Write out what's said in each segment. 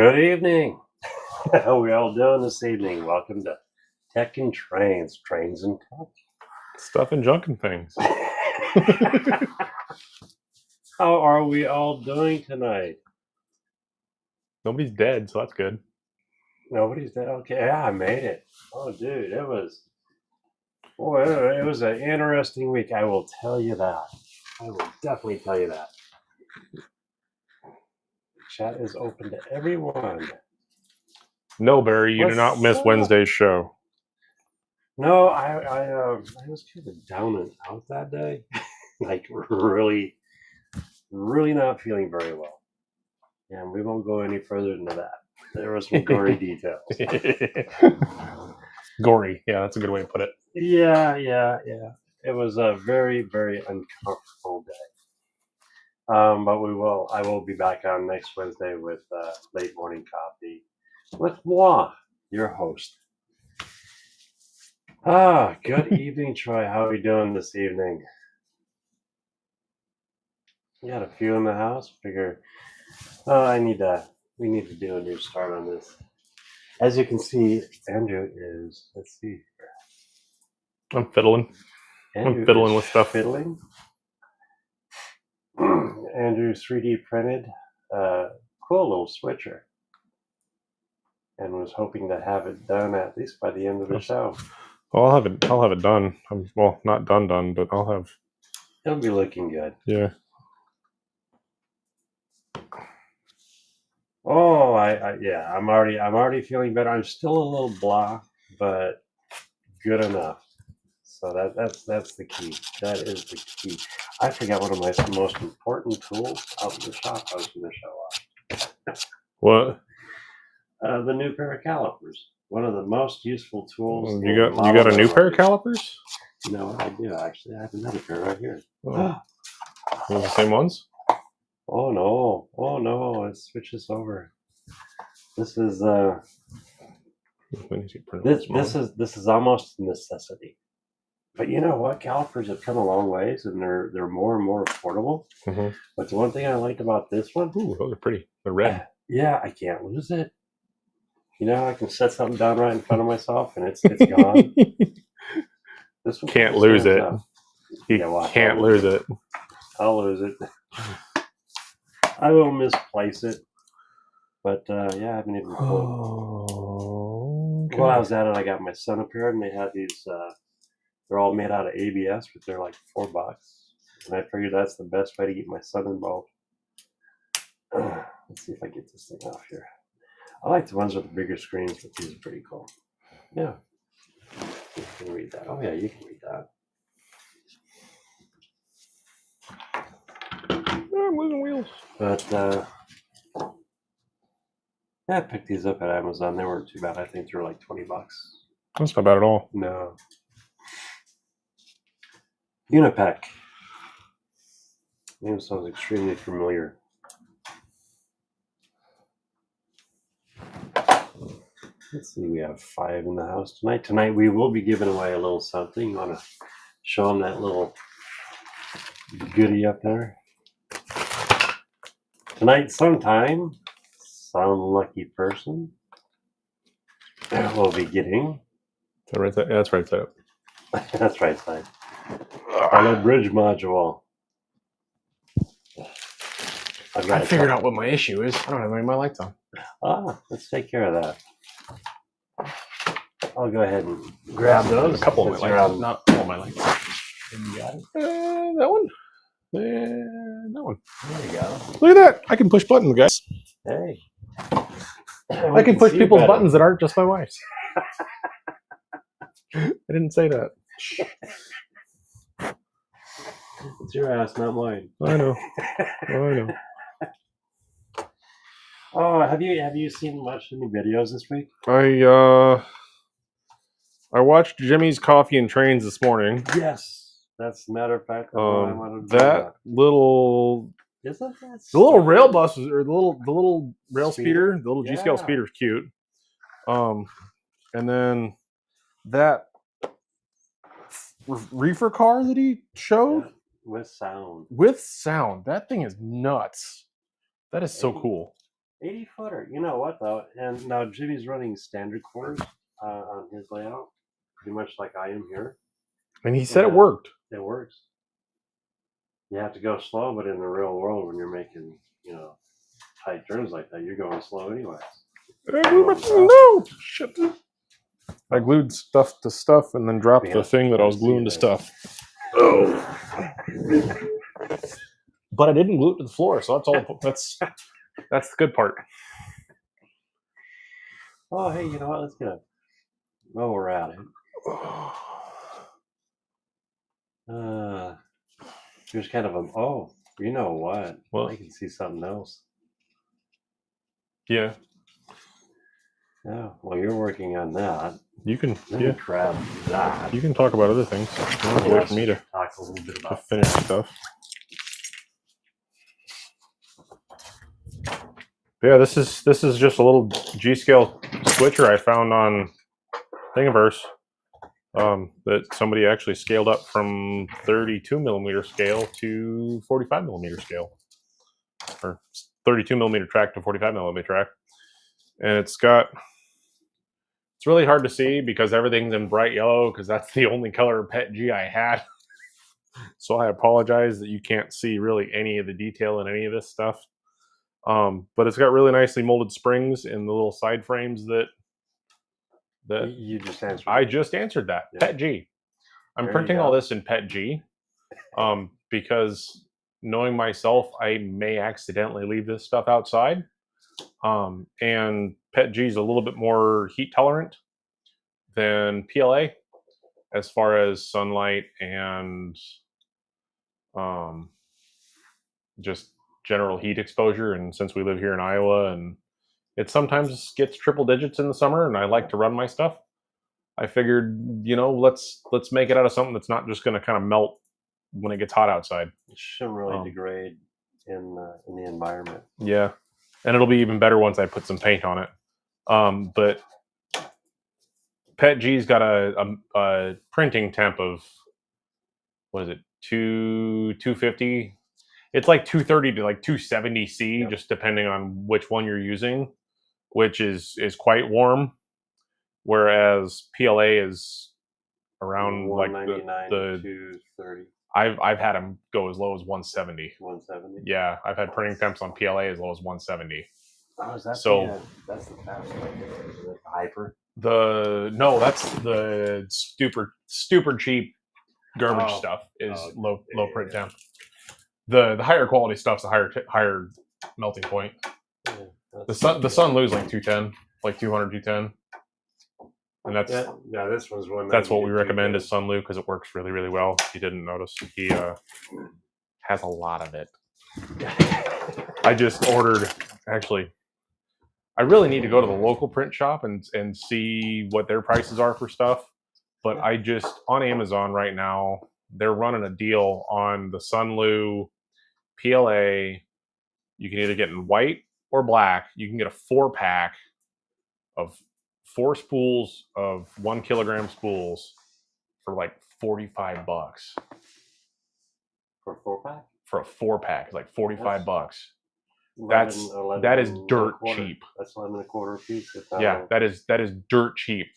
Good evening. How are we all doing this evening? Welcome to Tech and Trains and Tech. Stuff and junk and things. How are we all doing tonight? Nobody's dead, so that's good. Nobody's dead. Okay, yeah, I made it. Oh, dude, it was an interesting week. I will tell you that. I will definitely tell you that. Chat is open to everyone. No, Barry, you do not miss Wednesday's show. No, I was kind of down and out that day. Like really not feeling very well. And we won't go any further into that. There were some gory details. Gory, yeah, that's a good way to put it. Yeah. It was a very, very uncomfortable day. But I will be back on next Wednesday with late morning coffee with moi, your host. Good evening, Troy. How are you doing this evening? You got a few in the house. Figure, we need to do a new start on this. As you can see, Andrew is. Let's see. I'm fiddling. I'm fiddling with stuff. Fiddling. Andrew's 3D printed cool little switcher, and was hoping to have it done at least by the end of the show. Well, I'll have it done. Well, not done, but I'll have. It'll be looking good. Yeah. Oh, I'm already feeling better. I'm still a little blah, but good enough. So that's the key. That is the key. I forgot one of my most important tools out in the shop I was going to show off. What? The new pair of calipers. One of the most useful tools. You got a new pair of calipers? No, I do actually. I have another pair right here. Oh. The same ones? Oh no! It switches over. This is this is almost a necessity. But you know what? Calipers have come a long ways, and they're more and more affordable. Mm-hmm. But the one thing I liked about this one, ooh, those are pretty. They're red. Yeah, I can't lose it. You know, I can set something down right in front of myself, and it's gone. This one can't lose it. You can't lose it. I'll lose it. I will misplace it. But I haven't even pulled. Oh, okay. While I was at it, I got my son a pair, and they had these. They're all made out of ABS, but they're like $4. And I figured that's the best way to get my son involved. Let's see if I get this thing off here. I like the ones with the bigger screens, but these are pretty cool. Yeah. You can read that. Oh, yeah, you can read that. I'm losing wheels. But, I picked these up at Amazon. They weren't too bad. I think they were like $20. That's not bad at all. No. Unipec. Name sounds extremely familiar. Let's see, we have 5 in the house tonight. Tonight we will be giving away a little something. You want to show them that little goodie up there? Tonight sometime, some lucky person will be getting... Is that right side? Yeah, that's right side. That's right side. On a bridge module. I figured out what my issue is. I don't have any of my lights on. Let's take care of that. I'll go ahead and grab those. A couple of my lights. Not all my lights. You got it? That one? That one. There you go. Look at that. I can push buttons, guys. Hey. I can push people's buttons that aren't just my wife's. I didn't say that. It's your ass, not mine. I know. Oh, have you seen much any videos this week? I watched Jimmy's Coffee and Trains this morning. Yes, that's a matter of fact. I wanted to that little isn't that the little rail bus or the little rail speeder, the little G-scale speeder is cute. And then that reefer car that he showed with sound. That thing is nuts. That is so cool. 80 footer. You know what though? And now Jimmy's running standard quarters on his layout, pretty much like I am here. And he said it worked. It works. You have to go slow, but in the real world, when you're making, tight turns like that, you're going slow anyways. No, shit. I glued stuff to stuff and then dropped the thing that I was gluing to stuff. Oh. But I didn't glue it to the floor, so that's all. That's the good part. Oh, hey, you know what? Let's get it. Well, we're at it. Here's kind of you know what? Well, I can see something else. Yeah. Yeah. Well, you're working on that. You can. Yeah. Grab that. You can talk about other things. You don't have to wait for me to talk a little bit about finish stuff. Yeah, this is just a little G-scale switcher I found on Thingiverse. That somebody actually scaled up from 32 millimeter scale to 45 millimeter scale, or 32 millimeter track to 45 millimeter track, and it's really hard to see because everything's in bright yellow because that's the only color Pet G I had. So I apologize that you can't see really any of the detail in any of this stuff. But it's got really nicely molded springs in the little side frames that you just answered. I just answered that. Yeah. Pet G. I'm printing all this in Pet G because knowing myself, I may accidentally leave this stuff outside. And Pet G is a little bit more heat tolerant than PLA as far as sunlight and just general heat exposure. And since we live here in Iowa and it sometimes gets triple digits in the summer and I like to run my stuff, I figured, let's make it out of something that's not just going to kind of melt when it gets hot outside. It shouldn't really degrade in the environment. Yeah. And it'll be even better once I put some paint on it. But Pet G's got a printing temp of, what is it, 250? It's like 230 to like 270 C, yep. Just depending on which one you're using, which is quite warm. Whereas PLA is around like the 230. I've had them go as low as 170. 170. Yeah, I've had printing temps on PLA as low as 170. Oh, is that that's the fast one? Is it the Hyper? No, that's the super cheap garbage stuff. Is low print temp. The higher quality stuff's a higher melting point. Yeah, the Sun Lu's like 210, like 200, 210. And that's this one's one. That's what we recommend is Sun Lu because it works really, really well. If you didn't notice, he has a lot of it. I just ordered. Actually, I really need to go to the local print shop and see what their prices are for stuff. But I just on Amazon right now, they're running a deal on the Sun Lu PLA. You can either get in white or black. You can get a 4-pack of 4 spools of 1 kilogram spools for like $45. For a 4-pack? For a 4-pack, it's like $45. That is dirt cheap. That's 11 1/4 a piece. Yeah, that is dirt cheap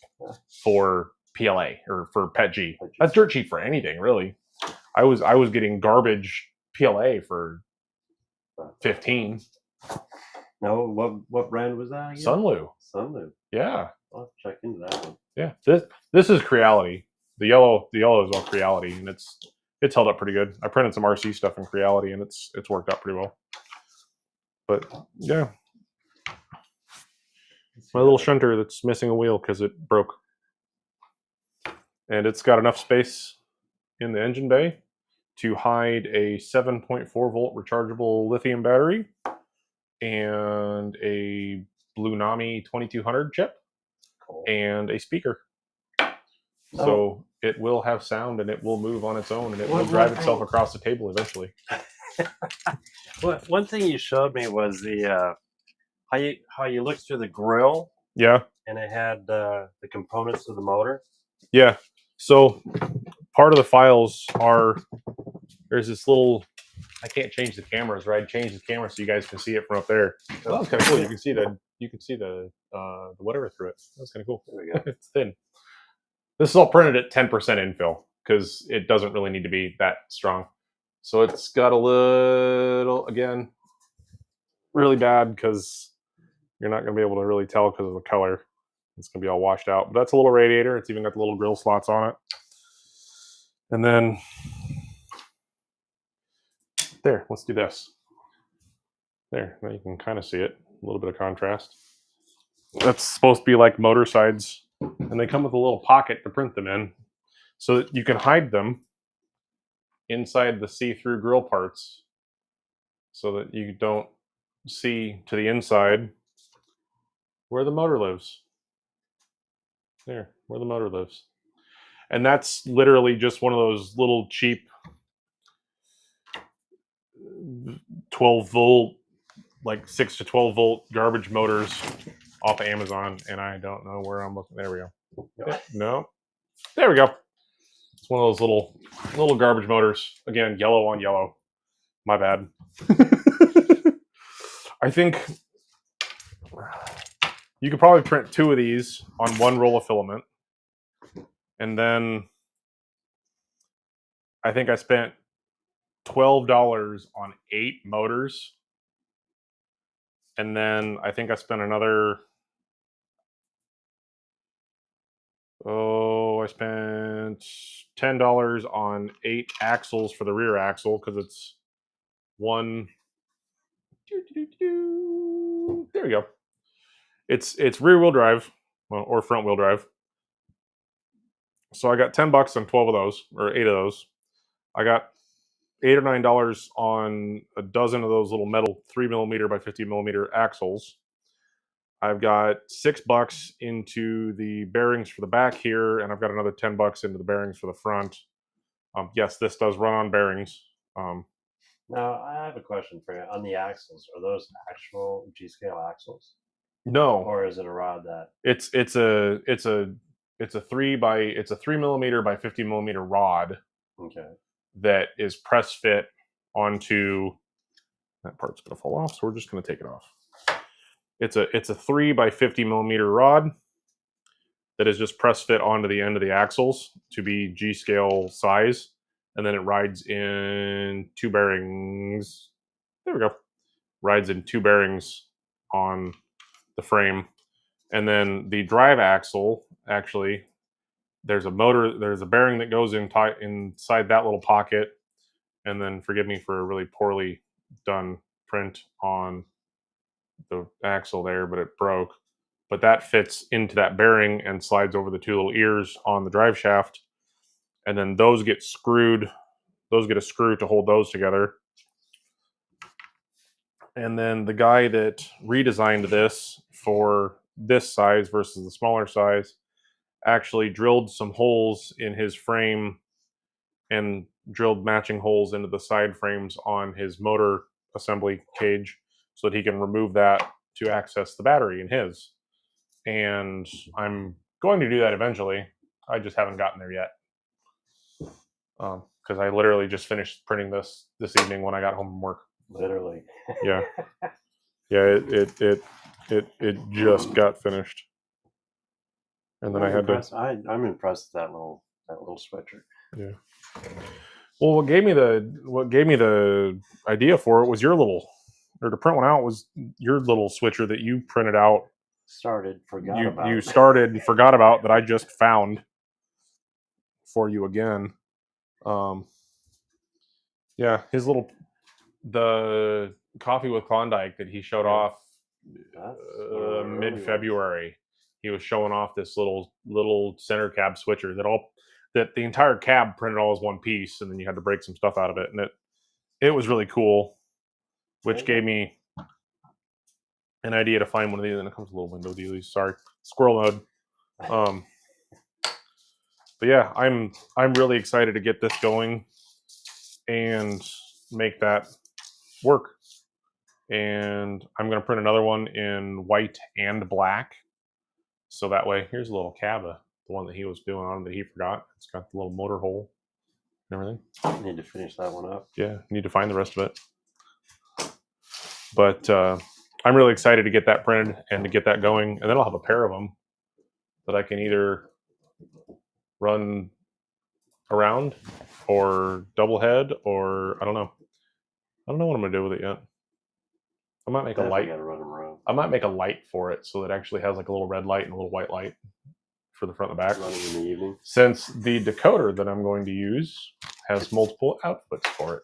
for PLA or for Pet G. That's dirt cheap for anything, really. I was getting garbage PLA for 15. No, what brand was that again? Sun Lu. Sun Lu. Yeah. I'll check into that one. Yeah, this is Creality. The yellow is all Creality, and it's held up pretty good. I printed some RC stuff in Creality, and it's worked out pretty well. But yeah, my little shunter that's missing a wheel because it broke, and it's got enough space in the engine bay to hide a 7.4 volt rechargeable lithium battery and a Blue Nami 2200 chip. And a speaker. So it will have sound and it will move on its own and it will drive itself across the table eventually. One thing you showed me was the how you looked through the grill. Yeah. And it had the components of the motor. Yeah. So part of the files are there's this little I can't change the cameras, right? Change the camera so you guys can see it from up there. Oh, Well, that's kind of cool. You can see the whatever through it. That's kind of cool. there we go. It's thin. This is all printed at 10% infill because it doesn't really need to be that strong. So it's got a little, again, really bad because you're not going to be able to really tell because of the color. It's going to be all washed out. But that's a little radiator. It's even got the little grill slots on it. And then there, let's do this. There, now you can kind of see it. A little bit of contrast. That's supposed to be like motor sides. And they come with a little pocket to print them in so that you can hide them inside the see-through grill parts so that you don't see to the inside where the motor lives. There, where the motor lives. And that's literally just one of those little cheap 12 volt, like 6 to 12 volt garbage motors off of Amazon. And I don't know where I'm looking. There we go. No. There we go. It's one of those little garbage motors. Again, yellow on yellow. My bad. I think you could probably print 2 of these on 1 roll of filament. And then I think I spent $12 on 8 motors. And then I think I spent another, I spent $10 on 8 axles for the rear axle because it's one. There we go. It's rear wheel drive, well, or front wheel drive. So I got $10 on 12 of those, or 8 of those. I got $8 or $9 on a dozen of those little metal 3mm by 50mm axles. I've got $6 into the bearings for the back here, and I've got another $10 into the bearings for the front. Yes, this does run on bearings. Now I have a question for you on the axles. Are those actual G-scale axles, No, or is it a rod that? it's a 3mm by 50mm rod. Okay. That is press fit onto. That part's gonna fall off, so we're just gonna take it off. It's a 3 by 50mm rod that is just press fit onto the end of the axles to be G-scale size, and then it rides in 2 bearings. There we go. Rides in 2 bearings on the frame, and then the drive axle actually. There's a motor. There's a bearing that goes inside that little pocket, and then forgive me for a really poorly done print on the axle there, but it broke. But that fits into that bearing and slides over the 2 little ears on the drive shaft. And then those get screwed. Those get a screw to hold those together. And then the guy that redesigned this for this size versus the smaller size actually drilled some holes in his frame and drilled matching holes into the side frames on his motor assembly cage so that he can remove that to access the battery in his. And I'm going to do that eventually. I just haven't gotten there yet because I literally just finished printing this evening when I got home from work. Literally. Yeah, yeah. It just got finished, and then I had to. I'm impressed with that little switcher. Yeah. Well, what gave me the idea for it was your little, or to print one out was your little switcher that you printed out. You started and forgot about that I just found for you again. Yeah, the coffee with Klondike that he showed off mid-February. He was showing off this little center cab switcher that the entire cab printed all as one piece, and then you had to break some stuff out of it, and it was really cool, which gave me an idea to find one of these. And it comes with a little window dealies. Sorry, squirrel mode. But yeah, I'm really excited to get this going and make that work. And I'm going to print another one in white and black. So that way, here's a little cab, the one that he was doing on that he forgot. It's got the little motor hole. and everything. Need to finish that one up. Yeah, need to find the rest of it. But I'm really excited to get that printed and to get that going, and then I'll have a pair of them that I can either run around or double head, or I don't know. I don't know what I'm gonna do with it yet. I might make a light. Gotta run them around. I might make a light for it so that it actually has like a little red light and a little white light for the front and the back. Run it in the evening. Since the decoder that I'm going to use has multiple outputs for it.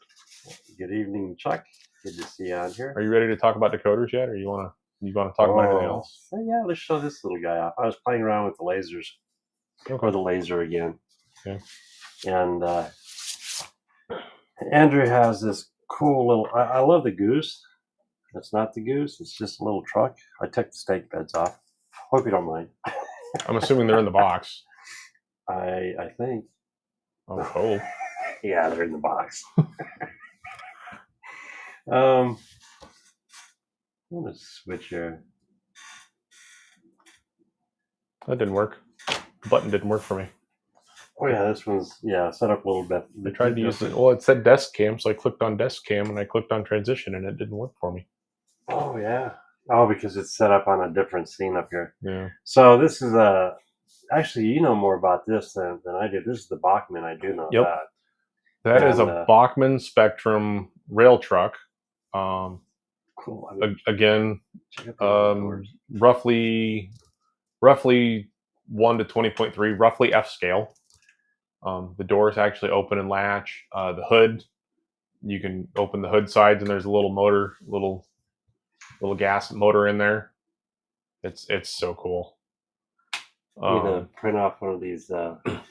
Good evening, Chuck. Good to see you on here. Are you ready to talk about decoders yet, or you want to talk about anything else? Yeah, let's show this little guy off. I was playing around with the lasers, or the laser again. Okay. And Andrew has this cool little. I love the goose. It's not the goose. It's just a little truck. I took the stake beds off. Hope you don't mind. I'm assuming they're in the box. I think. Oh, cool. Yeah, they're in the box. I'm gonna switch here. That didn't work. The button didn't work for me. Oh yeah, this one's set up a little bit. I tried to use it. Well, it said desk cam, so I clicked on desk cam and I clicked on transition, and it didn't work for me. Oh yeah. Oh, because it's set up on a different scene up here. Yeah. So this is actually, you know more about this than I do. This is the Bachman. I do know that. That is a Bachman Spectrum rail truck. Cool. Again, roughly 1 to 20.3, roughly F scale. The doors actually open and latch. The hood, you can open the hood sides, and there's a little motor, little gas motor in there. It's so cool. Need to print off one of these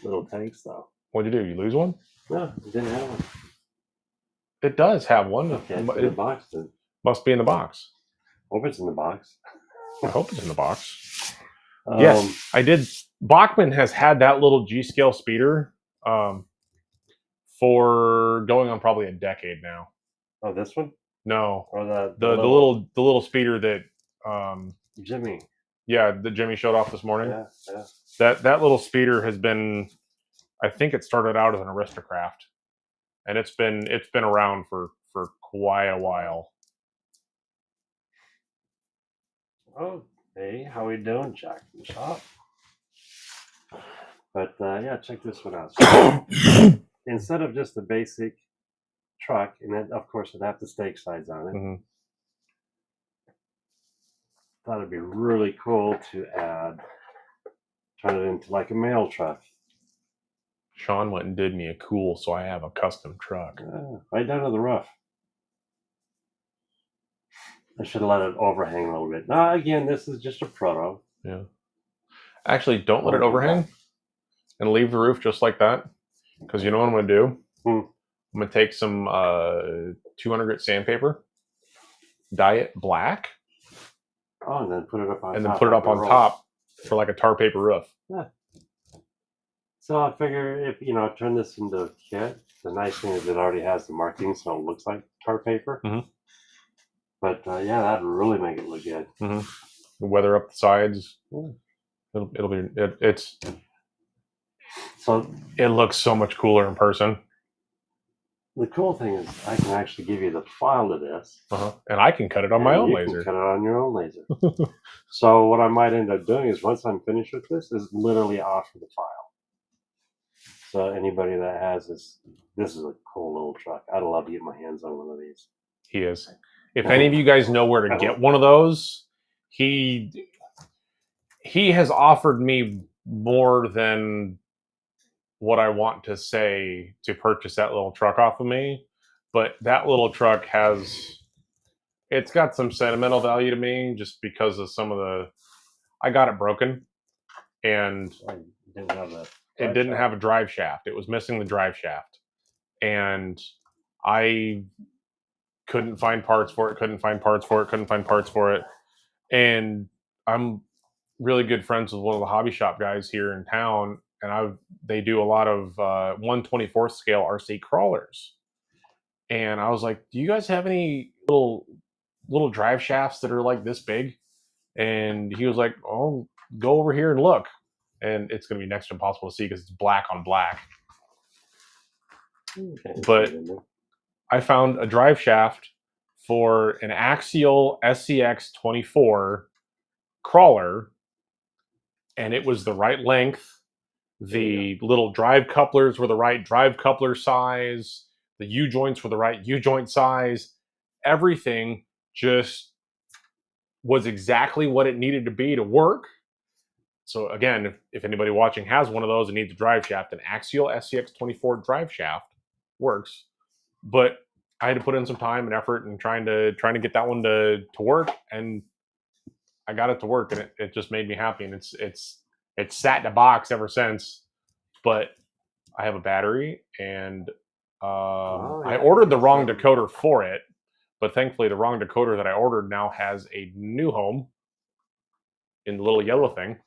little tanks, though. What'd you do? You lose one? No, it didn't have one. It does have one. Okay, it's in the box then. Must be in the box. Hope it's in the box. I hope it's in the box. Yes, I did. Bachman has had that little G scale speeder for going on probably a decade now. Oh, this one? No, or the little speeder that Jimmy. Yeah, that Jimmy showed off this morning. Yeah. That little speeder has been. I think it started out as an Aristocraft, and it's been around for quite a while. Oh, hey, how we doing, Jack from the shop? But yeah, check this one out. So, instead of just the basic truck, and then of course it'd have the stake sides on it. Mm-hmm. Thought it'd be really cool to turn it into like a mail truck. Sean went and did me a cool, so I have a custom truck. Right down to the roof. I should have let it overhang a little bit. Now, again, this is just a proto. Yeah. Actually, don't let it overhang and leave the roof just like that. Because you know what I'm going to do? I'm going to take some 200 grit sandpaper, dye it black. Oh, and then put it up on top. And then put it up on top for like a tar paper roof. Yeah. So I figure if, turn this into a kit, the nice thing is it already has the markings, so it looks like tar paper. Mm-hmm. But yeah, that'd really make it look good. Mm-hmm. Weather up the sides. It'll be it's. So it looks so much cooler in person. The cool thing is I can actually give you the file to this. And I can cut it on my own laser. You can cut it on your own laser. So what I might end up doing is once I'm finished with this is literally offer the file. So anybody that has this is a cool little truck. I'd love to get my hands on one of these. He is. If any of you guys know where to get one of those, he has offered me more than what I want to say to purchase that little truck off of me. But that little truck it's got some sentimental value to me just because of I got it broken and it didn't have a drive shaft. It was missing the drive shaft. And I couldn't find parts for it. And I'm really good friends with one of the hobby shop guys here in town. And they do a lot of 1/24th scale RC crawlers. And I was like, do you guys have any little drive shafts that are like this big? And he was like, oh, go over here and look. And it's going to be next to impossible to see because it's black on black. But I found a drive shaft for an axial SCX24 crawler, and it was the right length. The little drive couplers were the right drive coupler size. The U joints were the right U joint size. Everything just was exactly what it needed to be to work. So again, if anybody watching has one of those and needs a drive shaft, an axial SCX24 drive shaft works. But I had to put in some time and effort and trying to get that one to work, and I got it to work, and it just made me happy. And it's sat in a box ever since. But I have a battery, and I ordered the wrong decoder for it, but thankfully the wrong decoder that I ordered now has a new home in the little yellow thing.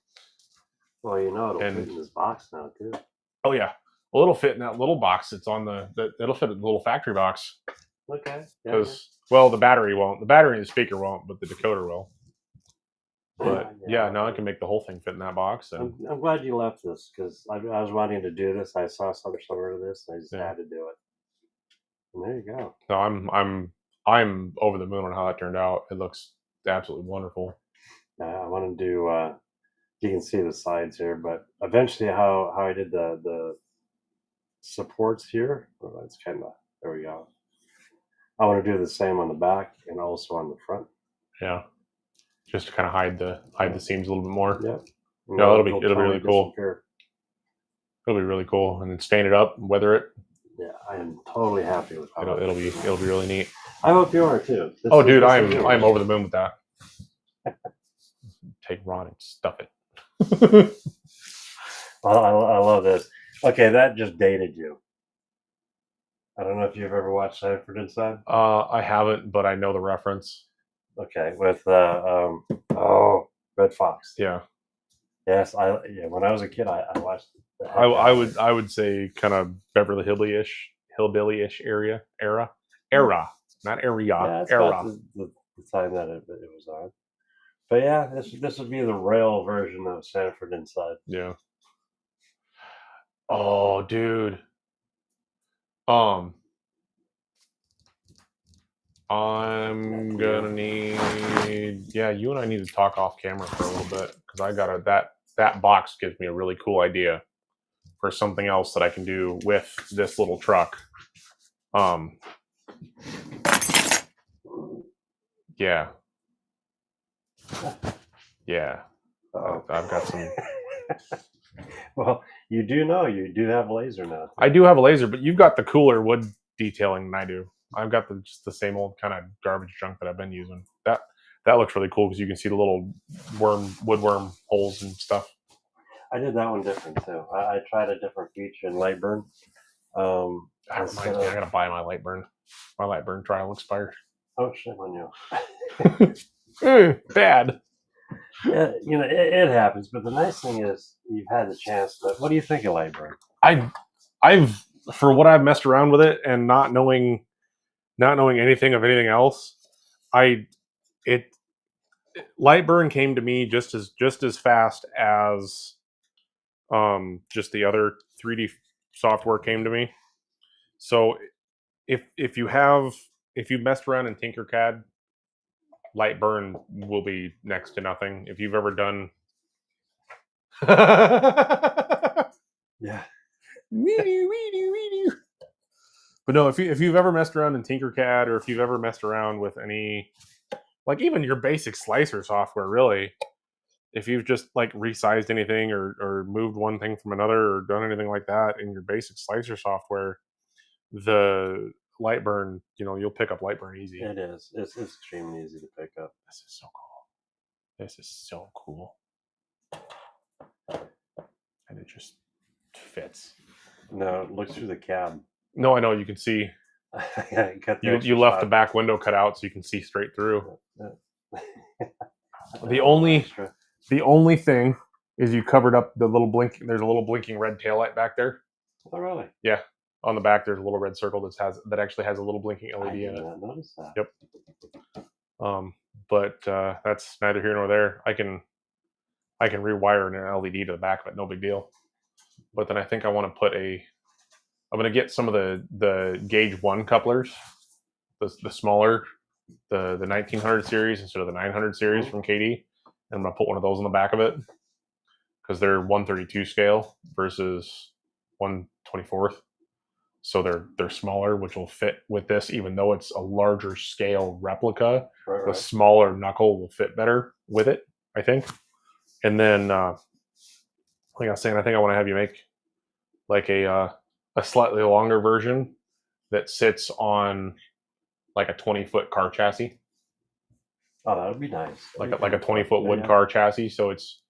Well, it'll fit in this box now too. Oh yeah, well, it'll fit in that little box. It's on it'll fit in the little factory box. Okay. Because well, the battery won't. The battery and the speaker won't, but the decoder will. But yeah, now I can make the whole thing fit in that box. And I'm glad you left this, because I was wanting to do this. I saw some sort of this, and I just had to do it. And there you go. No, I'm over the moon on how that turned out. It looks absolutely wonderful. I want to do. You can see the sides here, but eventually, how I did the supports here. Well, that's kind of, there we go. I want to do the same on the back and also on the front. Yeah, just to kind of hide the seams a little bit more. Yep. No, it'll be really cool. It'll be really cool, and then stain it up, and weather it. Yeah, I am totally happy with how it'll be really neat. I hope you are too. Dude, I'm over the moon with that. Take rod and stuff it. Well, I love this. Okay, that just dated you. I don't know if you've ever watched Sanford and Son. I haven't, but I know the reference. Okay, with Red Fox. Yeah. Yes, when I was a kid, I watched. I would say kind of Beverly Hillbilly-ish era, not area. Yeah, era. The time that it was on. But yeah, this would be the rail version of Sanford and Son. Yeah. Oh, dude. I'm gonna need. Yeah, you and I need to talk off camera for a little bit, because I got that box gives me a really cool idea for something else that I can do with this little truck. Yeah. Yeah. I've got some. Well, you do have a laser now. I do have a laser, but you've got the cooler wood detailing than I do. I've got just the same old kind of garbage junk that I've been using. That looks really cool, because you can see the little woodworm holes and stuff. I did that one different too. I tried a different feature in Lightburn. That reminds me, I gotta buy my Lightburn. My Lightburn trial expired. Oh, shame on you. Bad. Yeah, it happens. But the nice thing is you've had the chance. But what do you think of Lightburn? I've for what I've messed around with it, and not knowing anything of anything else, Lightburn came to me just as fast as just the other 3D software came to me. So if you've messed around in Tinkercad, Lightburn will be next to nothing. If you've ever done yeah. But no, if you've ever messed around in Tinkercad, or if you've ever messed around with any, like even your basic slicer software, really, if you've just like resized anything or moved one thing from another or done anything like that in your basic slicer software, the Lightburn, you'll pick up Lightburn easy. It is. It's extremely easy to pick up. This is so cool. This is so cool. And it just fits. No, look through the cab. No, I know, you can see. You left the back window cut out so you can see straight through. The only thing is you covered up the little blink. There's a little blinking red taillight back there. Oh, really? Yeah. On the back, there's a little red circle that actually has a little blinking LED in it. I did not notice that. Yep. But that's neither here nor there. I can rewire an LED to the back of it, no big deal. But then I think I want to put a I'm gonna get some of the gauge 1 couplers, the smaller, the 1900 series instead of the 900 series from KD, and I'm gonna put one of those on the back of it because they're 132 scale versus 124th, so they're smaller, which will fit with this, even though it's a larger scale replica. Right. The smaller knuckle will fit better with it, I think. And then, like I was saying, I think I want to have you make like a slightly longer version that sits on like a 20-foot car chassis. Oh, that would be nice. Like a 20-foot wood car chassis. So it's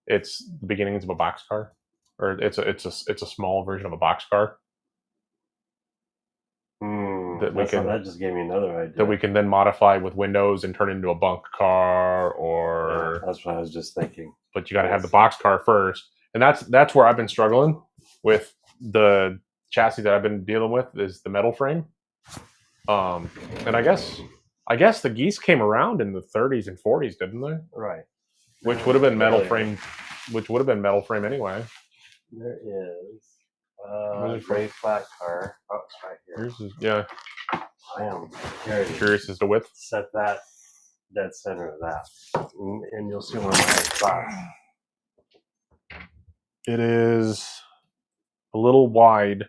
the beginnings of a box car, or it's a small version of a box car. That just gave me another idea. That we can then modify with windows and turn into a bunk car, or that's what I was just thinking. But you got to have the box car first, and that's where I've been struggling with the chassis that I've been dealing with is the metal frame. And I guess the geese came around in the 30s and 40s, didn't they? Right. Which would have been metal frame. Which would have been metal frame anyway. There is gray flat car. Oh, it's right here. Yours is, yeah. I am curious as to width. Set that dead center of that, and you'll see one of my spots. It is a little wide.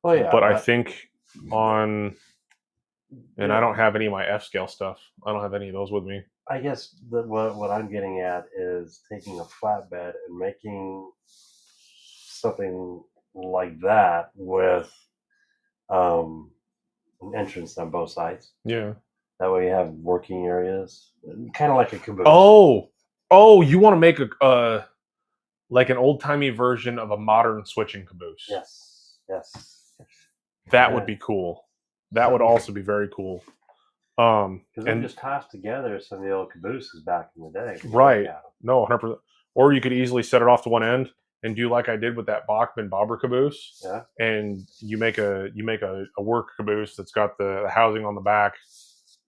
Oh yeah, but I think on, and I don't have any of my F scale stuff. I don't have any of those with me. I guess what I'm getting at is taking a flatbed and making something like that with an entrance on both sides. Yeah. That way you have working areas, kind of like a caboose. Oh, you want to make a like an old timey version of a modern switching caboose? Yes. That would be cool. That would also be very cool. Because they just tossed together some of the old cabooses back in the day. Right. No, 100%. Or you could easily set it off to one end and do like I did with that Bachman Bobber caboose. Yeah. And you make a work caboose that's got the housing on the back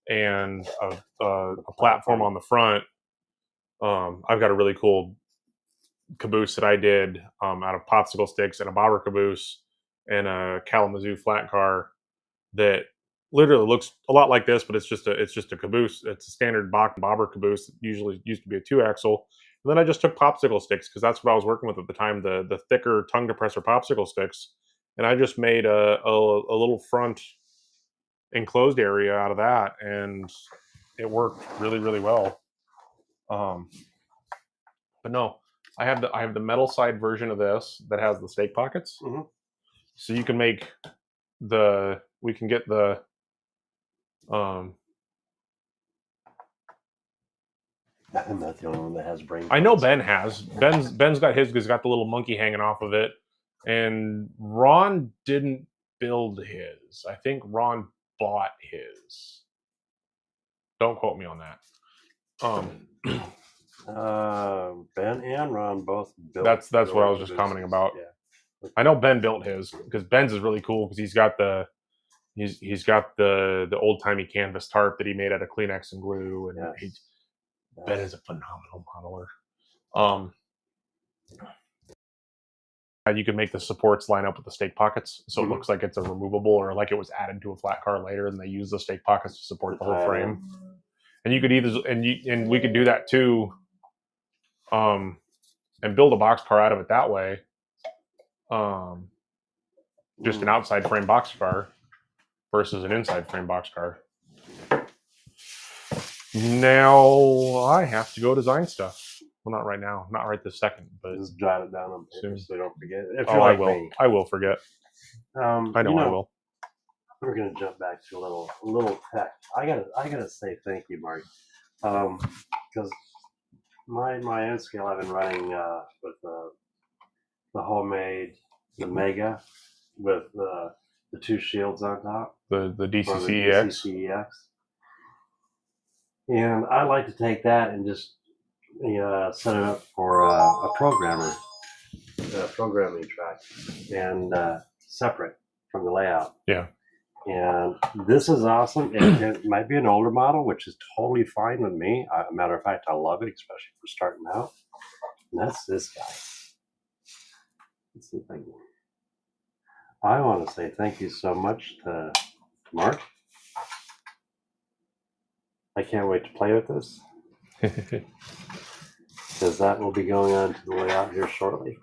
and a platform on the front. I've got a really cool caboose that I did out of popsicle sticks and a bobber caboose and a Kalamazoo flat car that literally looks a lot like this, but it's just a caboose. It's a standard bobber caboose. It usually used to be a 2-axle. And then I just took popsicle sticks because that's what I was working with at the time, the thicker tongue depressor popsicle sticks, and I just made a little front enclosed area out of that, and it worked really, really well. But no, I have the metal side version of this that has the stake pockets. Mm-hmm. So you can make we can get the I'm not the only one that has brain. I know Ben has. Ben's got his. He's got the little monkey hanging off of it, and Ron didn't build his. I think Ron bought his. Don't quote me on that. Ben and Ron both built. That's what I was just commenting about. Yeah. I know Ben built his because Ben's is really cool because he's got the old timey canvas tarp that he made out of Kleenex and glue, and Ben is a phenomenal modeler. You can make the supports line up with the stake pockets, so it looks like it's a removable or like it was added to a flat car later, and they use the stake pockets to support the whole frame. And you could and we could do that too, and build a box car out of it that way. Just an outside frame box car versus an inside frame box car. Now I have to go design stuff. Well, not right now, not right this second, but just jot it down on paper so you don't forget. If I will. I will forget. I know I will. We're gonna jump back to a little tech. I gotta say thank you, Mark, because my end scale I've been running with the homemade Mega with the two shields on top. The DCC-EX. And I like to take that and just set it up for a programming track and separate from the layout. Yeah. And this is awesome. It might be an older model, which is totally fine with me. Matter of fact, I love it, especially for starting out. And that's this guy. Let's see if I can. I want to say thank you so much to Mark. I can't wait to play with this because that will be going on to the layout here shortly.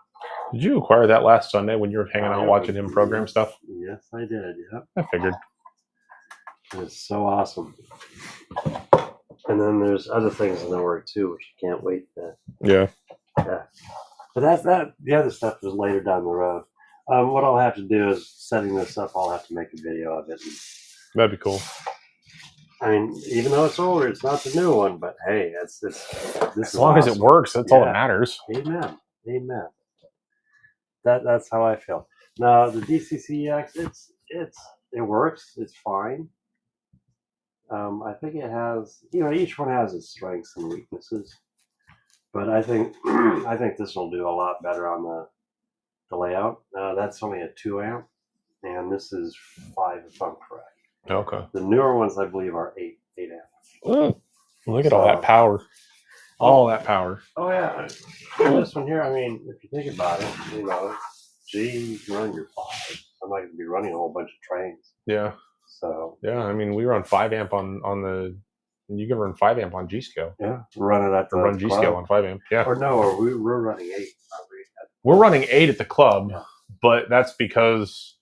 Did you acquire that last Sunday when you were hanging out Yeah, watching him program yes, stuff? Yes, I did. Yep. I figured. It's so awesome. And then there's other things in the work too, which I can't wait to. Yeah. Yeah. But that's that. The other stuff is later down the road. What I'll have to do is setting this up. I'll have to make a video of it. That'd be cool. I mean, even though it's older, it's not the new one. But hey, this As long as it works, that's all that matters. Amen. Amen. That's how I feel. Now the DCCX, it works. It's fine. I think it has, each one has its strengths and weaknesses. But I think this will do a lot better on the layout. That's only a 2 amp, and this is 5 if I'm correct. Okay. The newer ones, I believe, are 8 amp. Look at all that power. All that power. Oh yeah. And this one here, I mean, if you think about it, you can run your 5. I'm not going to be running a whole bunch of trains. Yeah. So. Yeah, I mean, we run 5 amp on the. You can run 5 amp on G scale. Yeah, run it at the run G scale on 5 amp. Yeah. Or no, we're running 8. We're running 8 at the club, but that's because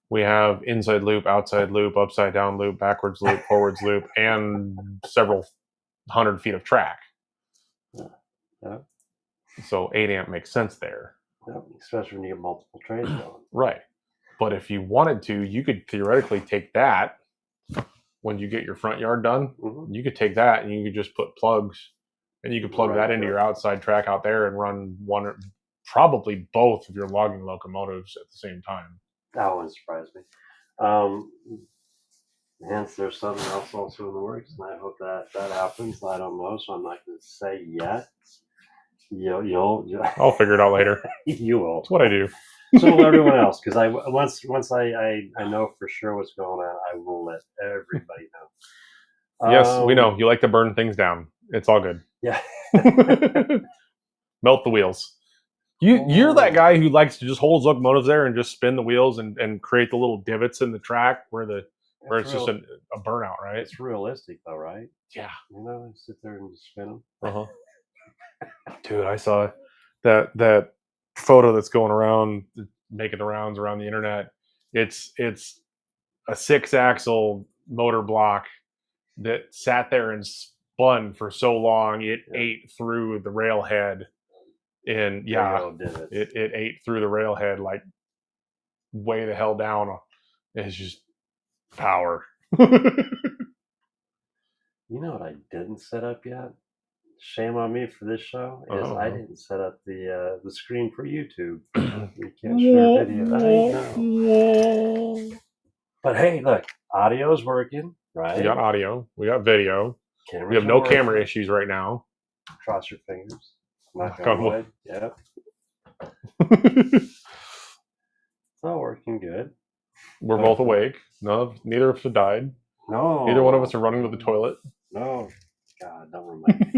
we have inside loop, outside loop, upside down loop, backwards loop, forwards loop, and several 100 feet of track. Yeah. So 8 amp makes sense there. Yeah, especially when you get multiple trains going. Right. But if you wanted to, you could theoretically take that when you get your front yard done. Mm-hmm. You could take that and you could just put plugs, and you could plug that into your outside track out there and run one or probably both of your logging locomotives at the same time. That wouldn't surprise me. Hence, there's something else also in the works, and I hope that happens. I don't know, so I'm not going to say yet. You'll I'll figure it out later. You will. That's what I do. So will everyone else, because once I know for sure what's going on, I will let everybody know. Yes, we know you like to burn things down. It's all good. Yeah. Melt the wheels. You're that guy who likes to just hold his locomotives there and just spin the wheels and create the little divots in the track where it's just a burnout, right? It's realistic though, right? Yeah. Sit there and just spin them. Uh-huh. Dude, I saw that photo that's going around, making the rounds around the internet. It's a 6-axle motor block that sat there and spun for so long it ate through the railhead. And it ate through the railhead like way the hell down. It's just power. You know what I didn't set up yet? Shame on me for this show is I didn't set up the screen for YouTube. You can't share video. I know. But hey, look, audio's working, right? We got audio. We got video. Cameras we have no camera issues right now. Cross your fingers. Knock on wood. Yep. It's all working good. We're both awake. No, neither of us have died. No. Neither one of us are running to the toilet. No. God, don't remind me.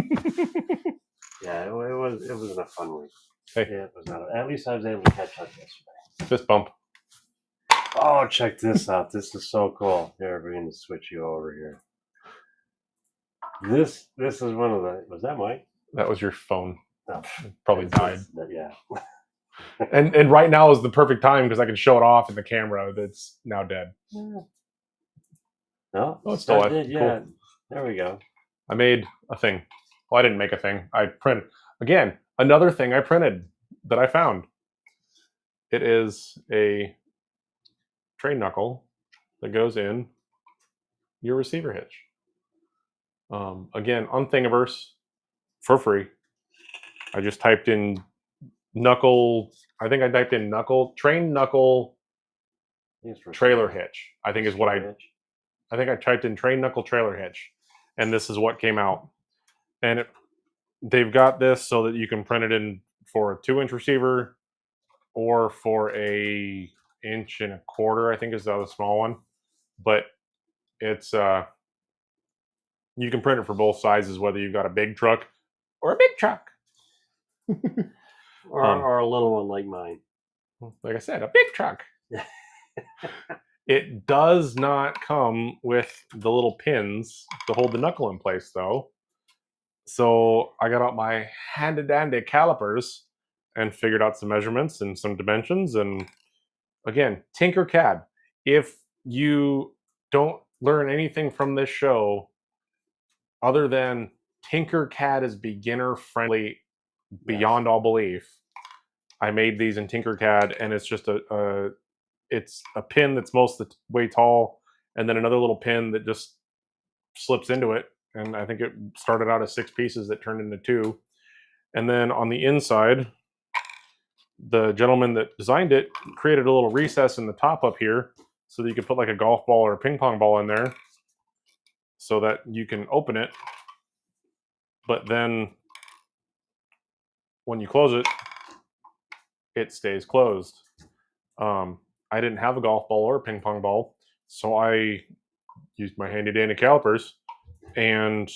Yeah, it wasn't a fun week. Hey. Yeah, it was not. At least I was able to catch up yesterday. Fist bump. Oh, check this out. This is so cool. Here, we're going to switch you over here. This is one of the. Was that Mike? That was your phone. No. Probably died. Yeah. and right now is the perfect time because I can show it off in the camera that's now dead. Yeah. No, it's still alive. Yeah. Cool. There we go. I made a thing. Well, I didn't make a thing. I printed. Again, another thing I printed that I found. It is a train knuckle that goes in your receiver hitch. Again, on Thingiverse for free. I just typed in knuckle. I think I typed in train knuckle trailer hitch. I think is what I think I typed in train knuckle trailer hitch, and this is what came out. And they've got this so that you can print it in for a 2-inch receiver or for a 1.25 inches. I think is the other small one, but it's you can print it for both sizes, whether you've got a big truck or a big truck. or a little one like mine. Like I said, a big truck. It does not come with the little pins to hold the knuckle in place, though. So I got out my handy dandy calipers and figured out some measurements and some dimensions. And again, Tinkercad. If you don't learn anything from this show other than Tinkercad is beginner friendly beyond all belief, I made these in Tinkercad, and it's just it's a pin that's most of the way tall, and then another little pin that just slips into it. And I think it started out as 6 pieces that turned into 2. And then on the inside, the gentleman that designed it created a little recess in the top up here so that you could put like a golf ball or a ping pong ball in there so that you can open it. But then when you close it, it stays closed. I didn't have a golf ball or a ping pong ball, so I used my handy dandy calipers and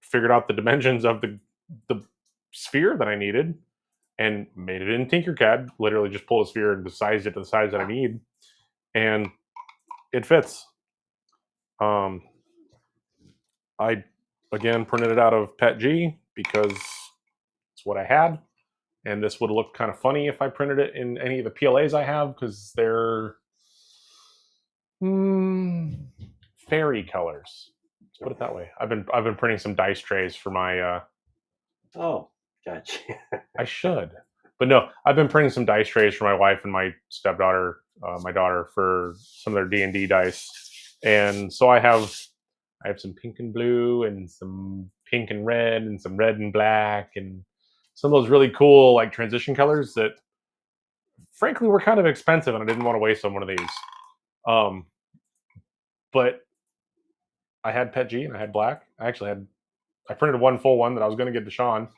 figured out the dimensions of the sphere that I needed and made it in Tinkercad. Literally just pull a sphere and sized it to the size that I need, and it fits. I again printed it out of PETG because it's what I had, and this would look kind of funny if I printed it in any of the PLAs I have because they're fairy colors. Let's put it that way. I've been printing some dice trays for my. Oh, gotcha. I should, but no. I've been printing some dice trays for my wife and my stepdaughter, my daughter, for some of their D&D dice, and so I have some pink and blue and some pink and red and some red and black and some of those really cool like transition colors that frankly were kind of expensive and I didn't want to waste on one of these. But I had PETG and I had black. I printed one full one that I was going to give to Sean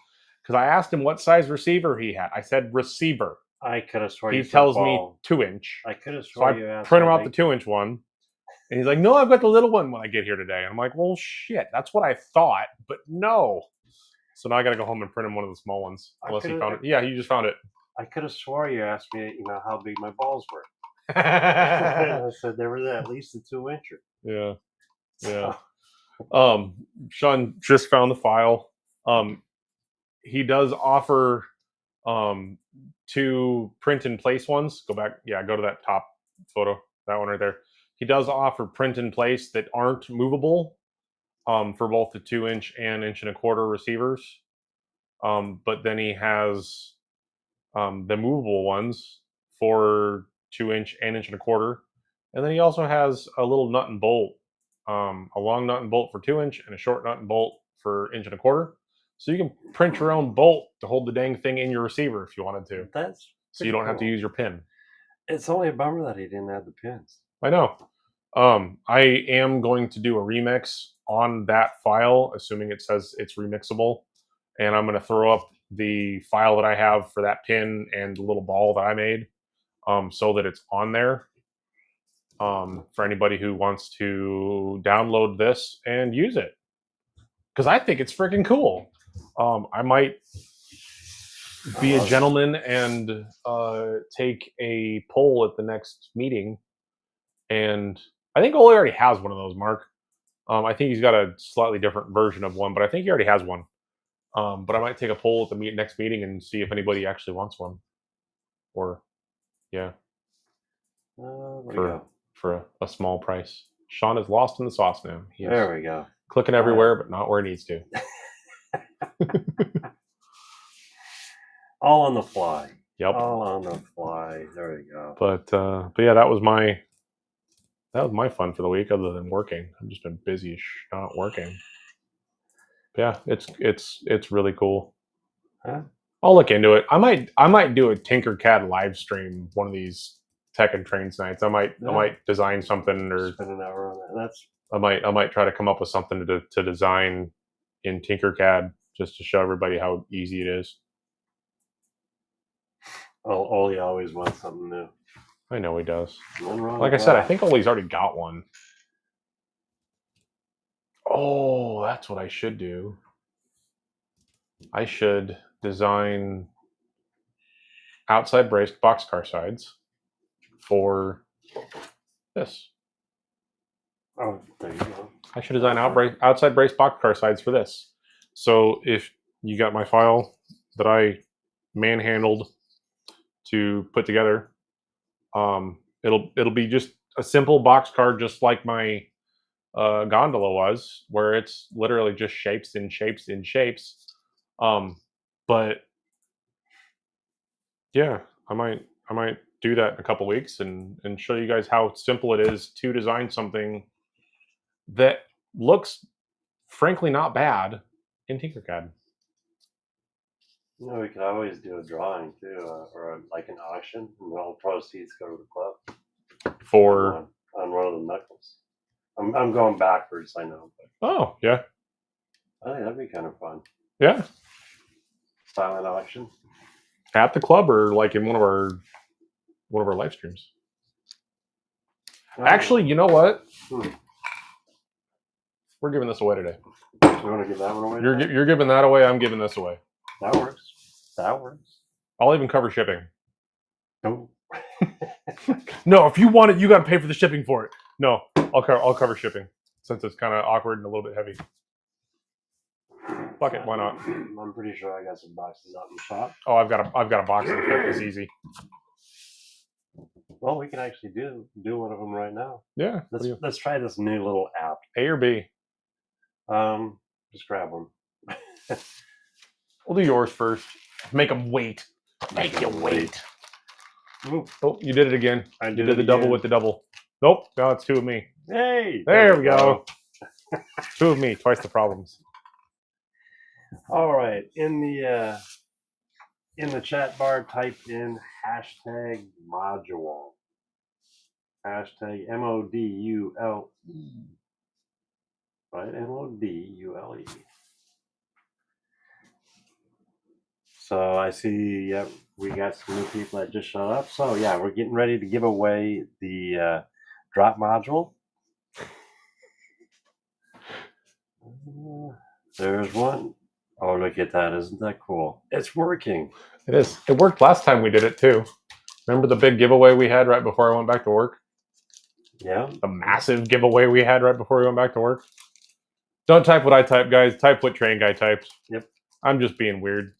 because I asked him what size receiver he had. I said receiver. I could have sworn he tells me 2-inch. I could have So sworn I you asked. print him out the 2-inch one. And he's like, no, I've got the little one when I get here today. And I'm like, well, shit, that's what I thought, but no. So now I got to go home and print him one of the small ones. Unless he found it. Yeah, you just found it. I could have swore you asked me, how big my balls were. I said they were at least a 2-incher. Yeah. Yeah. Sean just found the file. He does offer 2 print in place ones. Go back. Yeah, go to that top photo. That one right there. He does offer print in place that aren't movable for both the 2-inch and 1.25-inch receivers. But then he has the movable ones for 2-inch and 1.25-inch. And then he also has a little nut and bolt, a long nut and bolt for 2-inch and a short nut and bolt for 1.25-inch. So you can print your own bolt to hold the dang thing in your receiver if you wanted to. So you don't have to use your pin. It's only a bummer that he didn't have the pins. I know. I am going to do a remix on that file, assuming it says it's remixable. And I'm going to throw up the file that I have for that pin and the little ball that I made so that it's on there for anybody who wants to download this and use it. Because I think it's freaking cool. I might be a gentleman and take a poll at the next meeting. And I think Ole already has one of those, Mark. I think he's got a slightly different version of one, but I think he already has one. But I might take a poll at the next meeting and see if anybody actually wants one. Or, yeah. For a small price. Sean is lost in the sauce now. There we go. Clicking everywhere, but not where it needs to. All on the fly. Yep. All on the fly. There we go. But yeah, that was my fun for the week. Other than working, I've just been busy as not working. But yeah, it's really cool. Huh? I'll look into it. I might do a Tinkercad live stream one of these Tech and Trains nights. I might design something or spend an hour on that. I might try to come up with something to design in Tinkercad just to show everybody how easy it is. Ole always wants something new. I know he does. Like I said, I think Ole's already got one. Oh, that's what I should do. I should design outside braced boxcar sides for this. Oh, there you go. I should design outside brace boxcar sides for this. So if you got my file that I manhandled to put together, it'll be just a simple boxcar, just like my gondola was, where it's literally just shapes and shapes and shapes. But yeah, I might do that in a couple weeks and show you guys how simple it is to design something that looks frankly not bad in Tinkercad. You know, we could always do a drawing too, or like an auction, and all proceeds go to the club For on one of the knuckles. I'm going backwards, I know, but oh yeah, I think that'd be kind of fun. yeah, Silent auction. at the club or like in one of our live streams. Oh, Actually, you know what? Hmm. We're giving this away today. You want to give that one away? You're giving that away. I'm giving this away. That works. That works. I'll even cover shipping. No. No, if you want it, you got to pay for the shipping for it. No, I'll cover shipping since it's kind of awkward and a little bit heavy. Fuck it, why not? I'm pretty sure I got some boxes out in the shop. Oh, I've got a box in the fit. It's easy. Well, we can actually do one of them right now. Yeah. Let's try this new little app. A or B? Just grab one. We'll do yours first. Make them wait. Make you wait. Ooh. Oh, you did it again. I did the double with the double. Nope. Now it's two of me. Hey. There we go. Two of me. Twice the problems. All right. In the chat bar, type in hashtag module. Hashtag MODULE. Right? MODULE. So I see, yep, we got some new people that just showed up. So yeah, we're getting ready to give away the drop module. There's one. Oh, look at that. Isn't that cool? It's working. It is. It worked last time we did it too. Remember the big giveaway we had right before I went back to work? Yeah. The massive giveaway we had right before we went back to work? Don't type what I type, guys. Type what Train Guy types. Yep. I'm just being weird.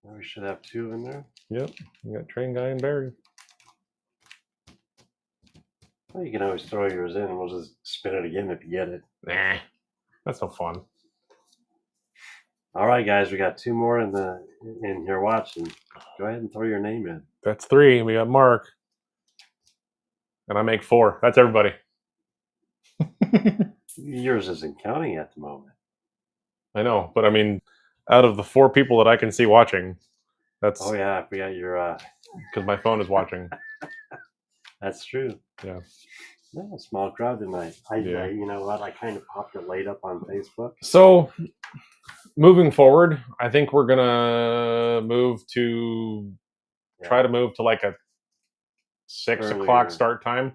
We should have two in there. Yep. You got Train Guy and Barry. Well, you can always throw yours in and we'll just spin it again if you get it. Nah. That's no fun. All right, guys, we got two more in here watching. Go ahead and throw your name in. That's three. We got Mark. And I make four. That's everybody. Yours isn't counting at the moment. I know, but I mean, out of the four people that I can see watching, that's... Oh, yeah, I forgot your... Because my phone is watching. That's true. Yeah. Yeah, a small crowd tonight. Yeah. You know what? I kind of popped it late up on Facebook. So, moving forward, I think we're going to move to... Try to move to like a 6 o'clock start time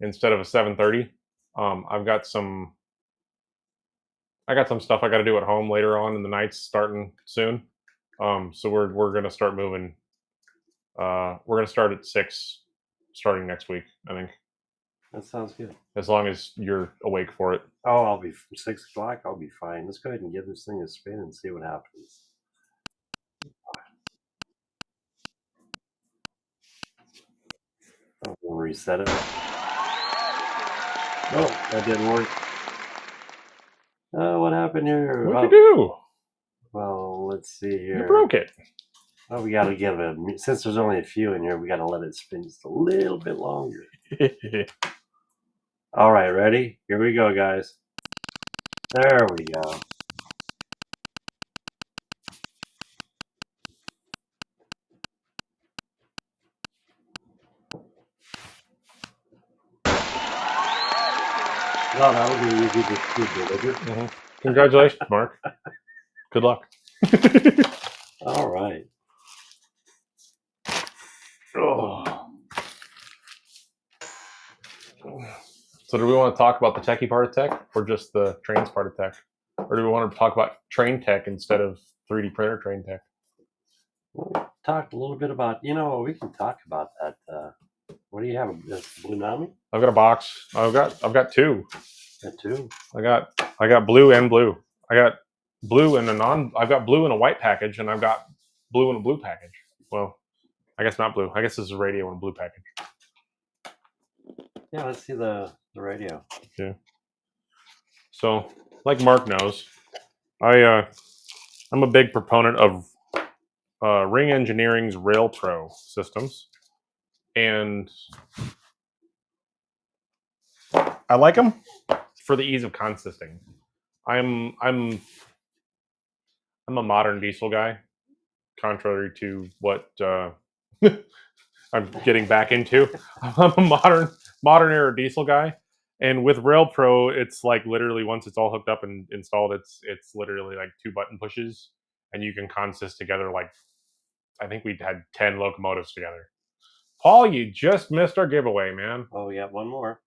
instead of a 7:30. I got some stuff I got to do at home later on in the nights starting soon. So we're going to start moving. We're going to start at 6 starting next week, I think. That sounds good. As long as you're awake for it. Oh, I'll be 6 o'clock. I'll be fine. Let's go ahead and give this thing a spin and see what happens. I'm going to reset it. Oh, that didn't work. Oh, what happened here? What'd you do? Well, let's see here. You broke it. Oh, we got to give it, since there's only a few in here, we got to let it spin just a little bit longer. All right, ready? Here we go, guys. There we go. No, that would be easy to deliver. Mm-hmm. Congratulations, Mark. Good luck. All right. Oh. So do we want to talk about the techie part of tech or just the trains part of tech? Or do we want to talk about train tech instead of 3D printer train tech? Well, talked a little bit about, we can talk about that. What do you have? This Blue Nami? I've got a box. I've got two. That too. I got blue and blue. I got blue and I've got blue in a white package, and I've got blue in a blue package. Well, I guess not blue. I guess this is a radio in a blue package. Yeah, let's see the radio. Yeah. So, like Mark knows, I'm a big proponent of Ring Engineering's Rail Pro systems, and I like them for the ease of consisting. I'm a modern diesel guy, contrary to what I'm getting back into. I'm a modern era diesel guy, and with Rail Pro, it's like literally once it's all hooked up and installed, it's literally like 2 button pushes, and you can consist together. Like I think we had 10 locomotives together. Paul, you just missed our giveaway, man. Oh, we got one more.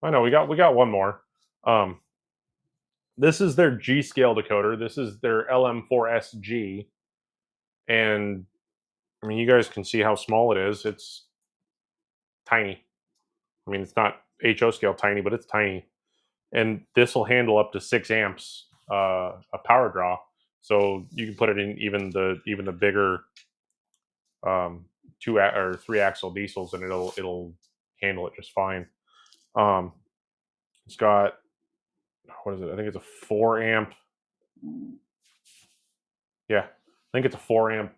I know we got one more. This is their G scale decoder. This is their LM4SG, and I mean, you guys can see how small it is. It's tiny. I mean, it's not HO scale tiny, but it's tiny. And this will handle up to 6 amps a power draw. So you can put it in even the bigger 2 or 3 axle diesels, and it'll handle it just fine. It's got, what is it? I think it's a 4 amp. Yeah, I think it's a 4 amp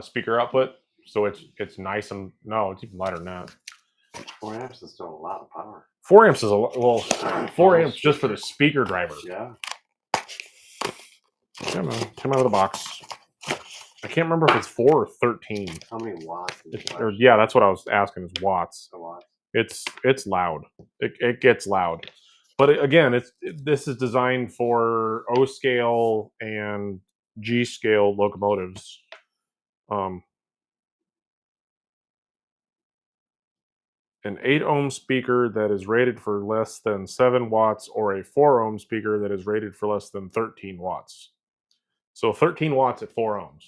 speaker output. So it's nice, and no, it's even lighter than that. 4 amps is still a lot of power. 4 amps is a lot. Well, 4 amps just for the speaker driver. Yeah. Come out of the box. I can't remember if it's 4 or 13. How many watts? Yeah, that's what I was asking, is watts. A watt. It's loud. It gets loud. But again, this is designed for O scale and G scale locomotives. An 8 ohm speaker that is rated for less than 7 watts, or a 4 ohm speaker that is rated for less than 13 watts. So 13 watts at 4 ohms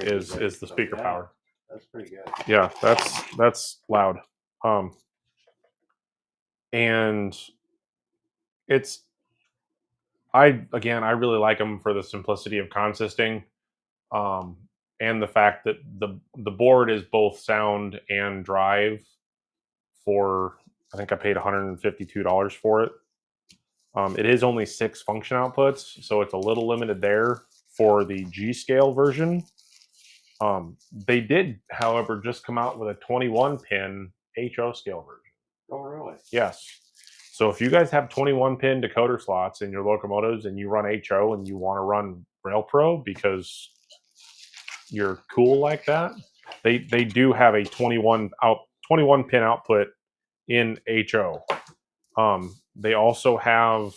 is the speaker power. That's pretty good. Yeah, that's loud. And I really like them for the simplicity of consisting, and the fact that the board is both sound and drive. I think I paid $152 for it. It is only 6 function outputs, so it's a little limited there for the G scale version. They did, however, just come out with a 21 pin HO scale version. Oh, really? Yes. So if you guys have 21 pin decoder slots in your locomotives and you run HO and you want to run Rail Pro because you're cool like that, they do have a 21 pin output in HO. They also have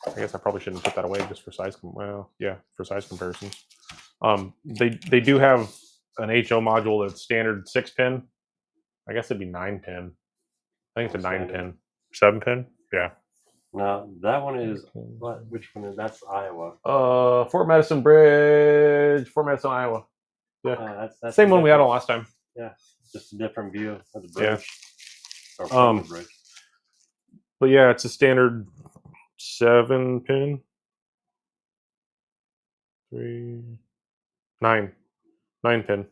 I guess I probably shouldn't put that away just for size. For size comparisons. They do have an HO module that's standard 6 pin. I guess it'd be 9 pin. I think it's a 9 pin, 7 pin. Yeah. Now that one is what? Which one is? That's Iowa. Fort Medicine Bridge, Fort Medicine, Iowa. Yeah, that's same one we had on last time. Yeah, just a different view of the bridge. Yeah. Or from the bridge. But yeah, it's a standard 7 pin. 9 pin.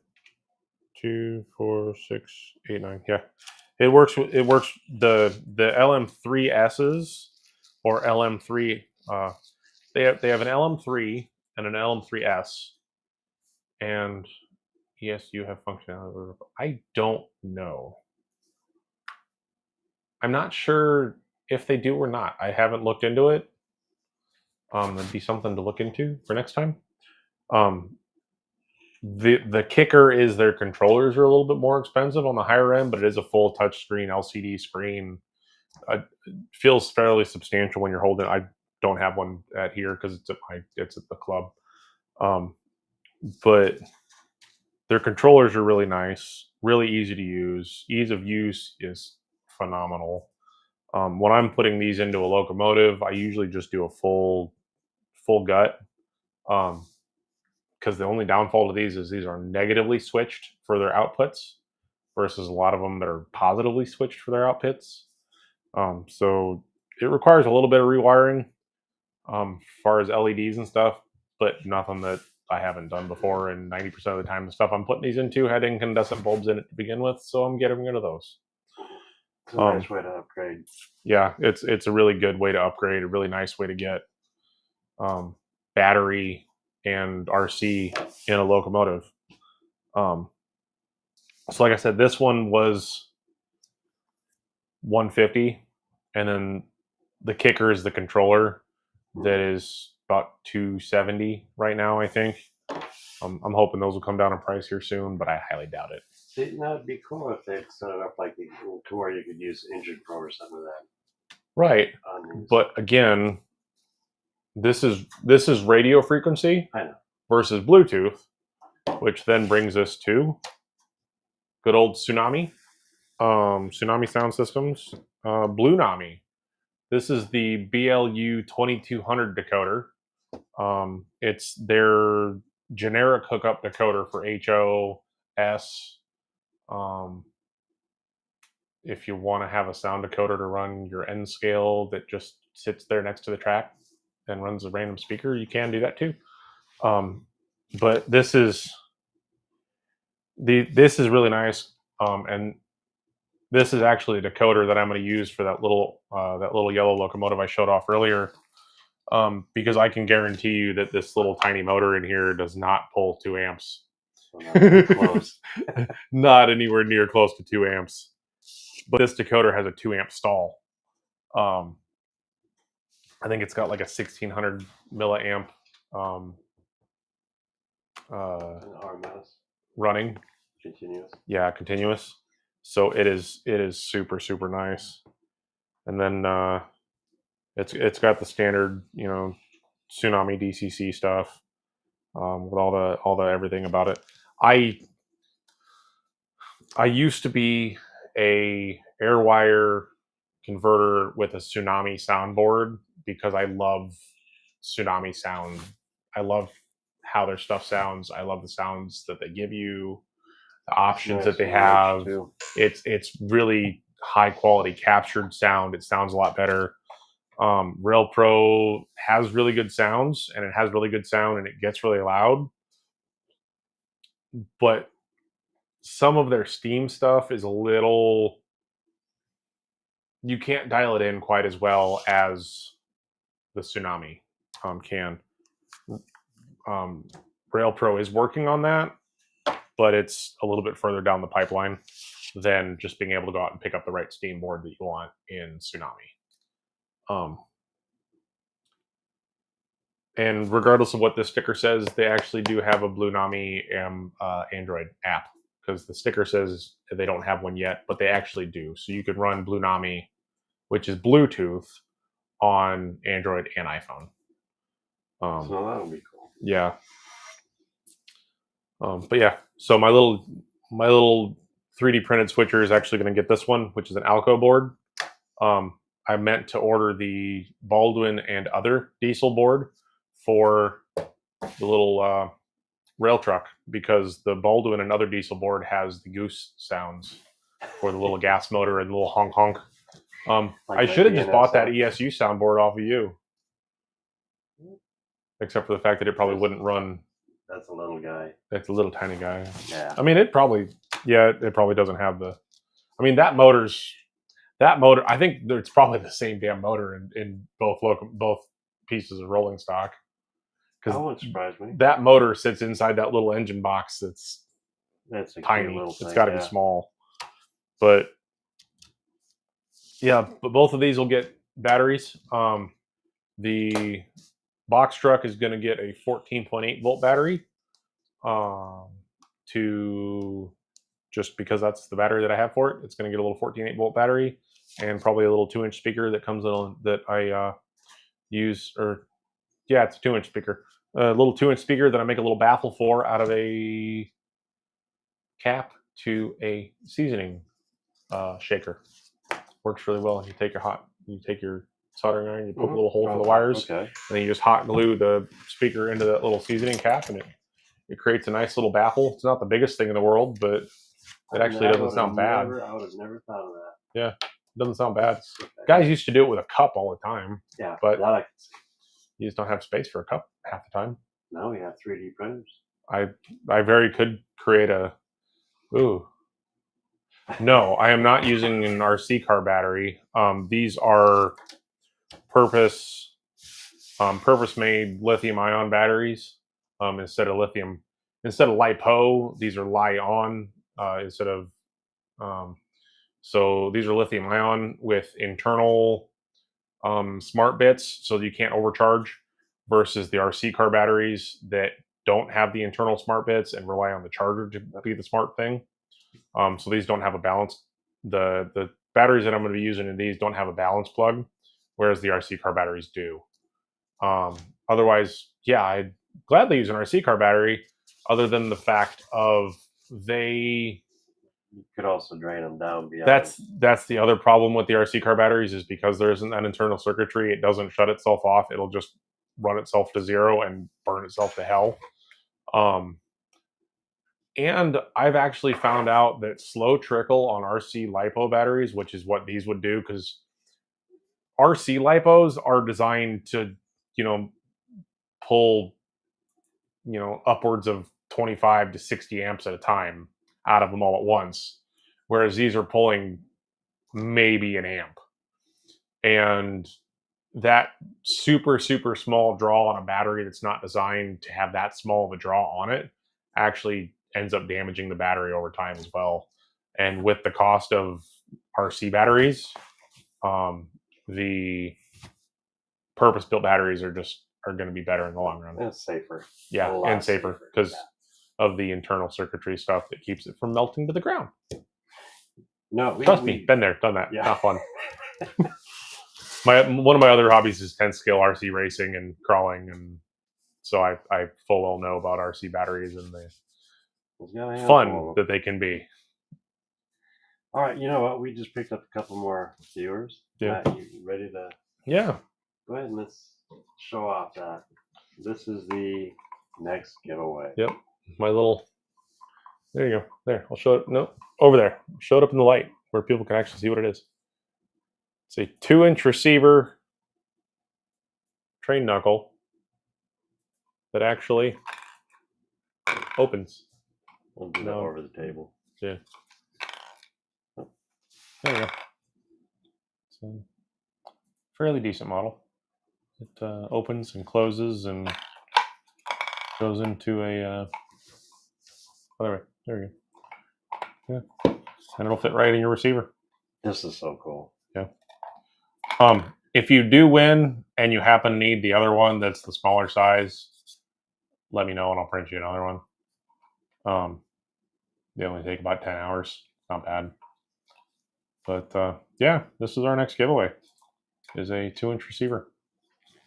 2, 4, 6, 8, 9. Yeah, it works. The LM3Ss or LM3. They have an LM3 and an LM3S, and yes, you have functionality. I don't know. I'm not sure if they do or not. I haven't looked into it. That'd be something to look into for next time. The kicker is their controllers are a little bit more expensive on the higher end, but it is a full touchscreen LCD screen. It feels fairly substantial when you're holding it. I don't have one at here because it's at the club. But their controllers are really nice, really easy to use. Ease of use is phenomenal. When I'm putting these into a locomotive, I usually just do a full full gut. Because the only downfall to these is these are negatively switched for their outputs versus a lot of them that are positively switched for their outputs. So it requires a little bit of rewiring as far as LEDs and stuff, but nothing that I haven't done before. And 90% of the time, the stuff I'm putting these into had incandescent bulbs in it to begin with, so I'm getting rid of those. It's a nice way to upgrade. Yeah, it's a really good way to upgrade, a really nice way to get battery and RC in a locomotive. So like I said, this one was 150, and then the kicker is the controller that is about 270 right now, I think. I'm hoping those will come down in price here soon, but I highly doubt it. See, now it'd be cool if they set it up like to where you could use Engine Pro or something of that. Right, but again, this is radio frequency versus Bluetooth, which then brings us to good old Tsunami, Tsunami Sound Systems, Blue Nami. This is the BLU 2200 decoder. It's their generic hookup decoder for HOS. If you want to have a sound decoder to run your N scale that just sits there next to the track and runs a random speaker, you can do that too. But this is really nice, and this is actually a decoder that I'm going to use for that little yellow locomotive I showed off earlier, because I can guarantee you that this little tiny motor in here does not pull 2 amps. Close. Not anywhere near close to 2 amps. But this decoder has a 2 amp stall. I think it's got like a 1600 milliamp running. Continuous. Yeah, continuous. So it is super, super nice. And then it's got the standard, Tsunami DCC stuff, with all the everything about it. I used to be a Airwire converter with a Tsunami soundboard because I love Tsunami sound. I love how their stuff sounds. I love the sounds that they give you, the options that they have. It's really high quality captured sound. It sounds a lot better. Rail Pro has really good sounds, and it has really good sound, and it gets really loud. But some of their Steam stuff is a little, you can't dial it in quite as well as the Tsunami can. Rail Pro is working on that, but it's a little bit further down the pipeline than just being able to go out and pick up the right Steam board that you want in Tsunami. And regardless of what this sticker says, they actually do have a Blue Nami Android app, because the sticker says they don't have one yet, but they actually do. So you could run Blue Nami, which is Bluetooth, on Android and iPhone. So that'll be cool. Yeah. But yeah, so my little 3D printed switcher is actually going to get this one, which is an Alco board. I meant to order the Baldwin and other diesel board for the little rail truck, because the Baldwin and other diesel board has the goose sounds for the little gas motor and the little honk honk. I should have just bought that ESU soundboard off of you, except for the fact that it probably wouldn't run. That's a little guy. That's a little tiny guy. Yeah. I mean, it probably doesn't have the. I mean, that motor. I think it's probably the same damn motor in both pieces of rolling stock. That wouldn't surprise me. That motor sits inside that little engine box that's tiny. It's got to be small. But yeah, but both of these will get batteries. The box truck is going to get a 14.8 volt battery, to just because that's the battery that I have for it. It's going to get a little 14.8 volt battery, and probably a little 2-inch speaker that comes in that I use. Or yeah, it's a 2-inch speaker. A little 2-inch speaker that I make a little baffle for out of a cap to a seasoning shaker. Works really well. You take your soldering iron. You poke a little hole for the wires, Okay. and then you just hot glue the speaker into that little seasoning cap, and it creates a nice little baffle. It's not the biggest thing in the world, but it actually doesn't sound bad. I would have never thought of that. Yeah, it doesn't sound bad. Guys used to do it with a cup all the time. Yeah, but that I can see. You just don't have space for a cup half the time. Now we have 3D printers. I very could create a. Ooh. No, I am not using an RC car battery. These are purpose-made lithium-ion batteries. Instead of LiPo, these are Li-on instead of. So these are lithium-ion with internal smart bits, so you can't overcharge. Versus the RC car batteries that don't have the internal smart bits and rely on the charger to be the smart thing. So these don't have a balance. The batteries that I'm going to be using in these don't have a balance plug, whereas the RC car batteries do. Otherwise, yeah, I'd gladly use an RC car battery, other than the fact of you could also drain them down beyond. That's the other problem with the RC car batteries, is because there isn't that internal circuitry, it doesn't shut itself off. It'll just run itself to zero and burn itself to hell. And I've actually found out that slow trickle on RC LiPo batteries, which is what these would do, because RC LiPos are designed to, pull, upwards of 25 to 60 amps at a time out of them all at once. Whereas these are pulling maybe an amp. And that super, super small draw on a battery that's not designed to have that small of a draw on it actually ends up damaging the battery over time as well. And with the cost of RC batteries, the purpose-built batteries are going to be better in the long run. And safer. Yeah, and safer because of the internal circuitry stuff that keeps it from melting to the ground. No, trust me, been there, done that. Yeah. Not fun. One of my other hobbies is 10 scale RC racing and crawling, and so I full well know about RC batteries and the fun that they can be. All right, you know what? We just picked up a couple more viewers. Yeah. Matt, you ready to? Yeah. Go ahead and let's show off that. This is the next giveaway. Yep. My little. There you go. There. I'll show it. No, over there. Show it up in the light where people can actually see what it is. It's a 2-inch receiver train knuckle that actually opens. We'll do that over the table. Yeah. There you go. It's a fairly decent model. It opens and closes and goes into a. Other way. There you go. Yeah. And it'll fit right in your receiver. This is so cool. Yeah. If you do win and you happen to need the other one that's the smaller size, let me know and I'll print you another one. They only take about 10 hours. Not bad. But yeah, this is our next giveaway. Is a 2-inch receiver.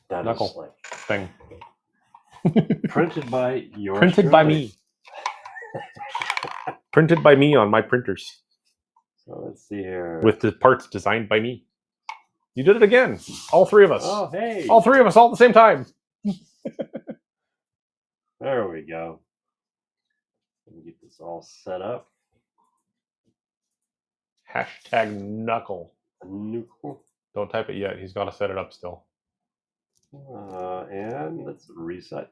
That knuckle thing. Printed by yours. Printed by me. Printed by me on my printers. So let's see here. With the parts designed by me. You did it again. All three of us. Oh, hey. All three of us all at the same time. There we go. Let me get this all set up. Hashtag knuckle. Knuckle. Don't type it yet. He's got to set it up still. And let's reset.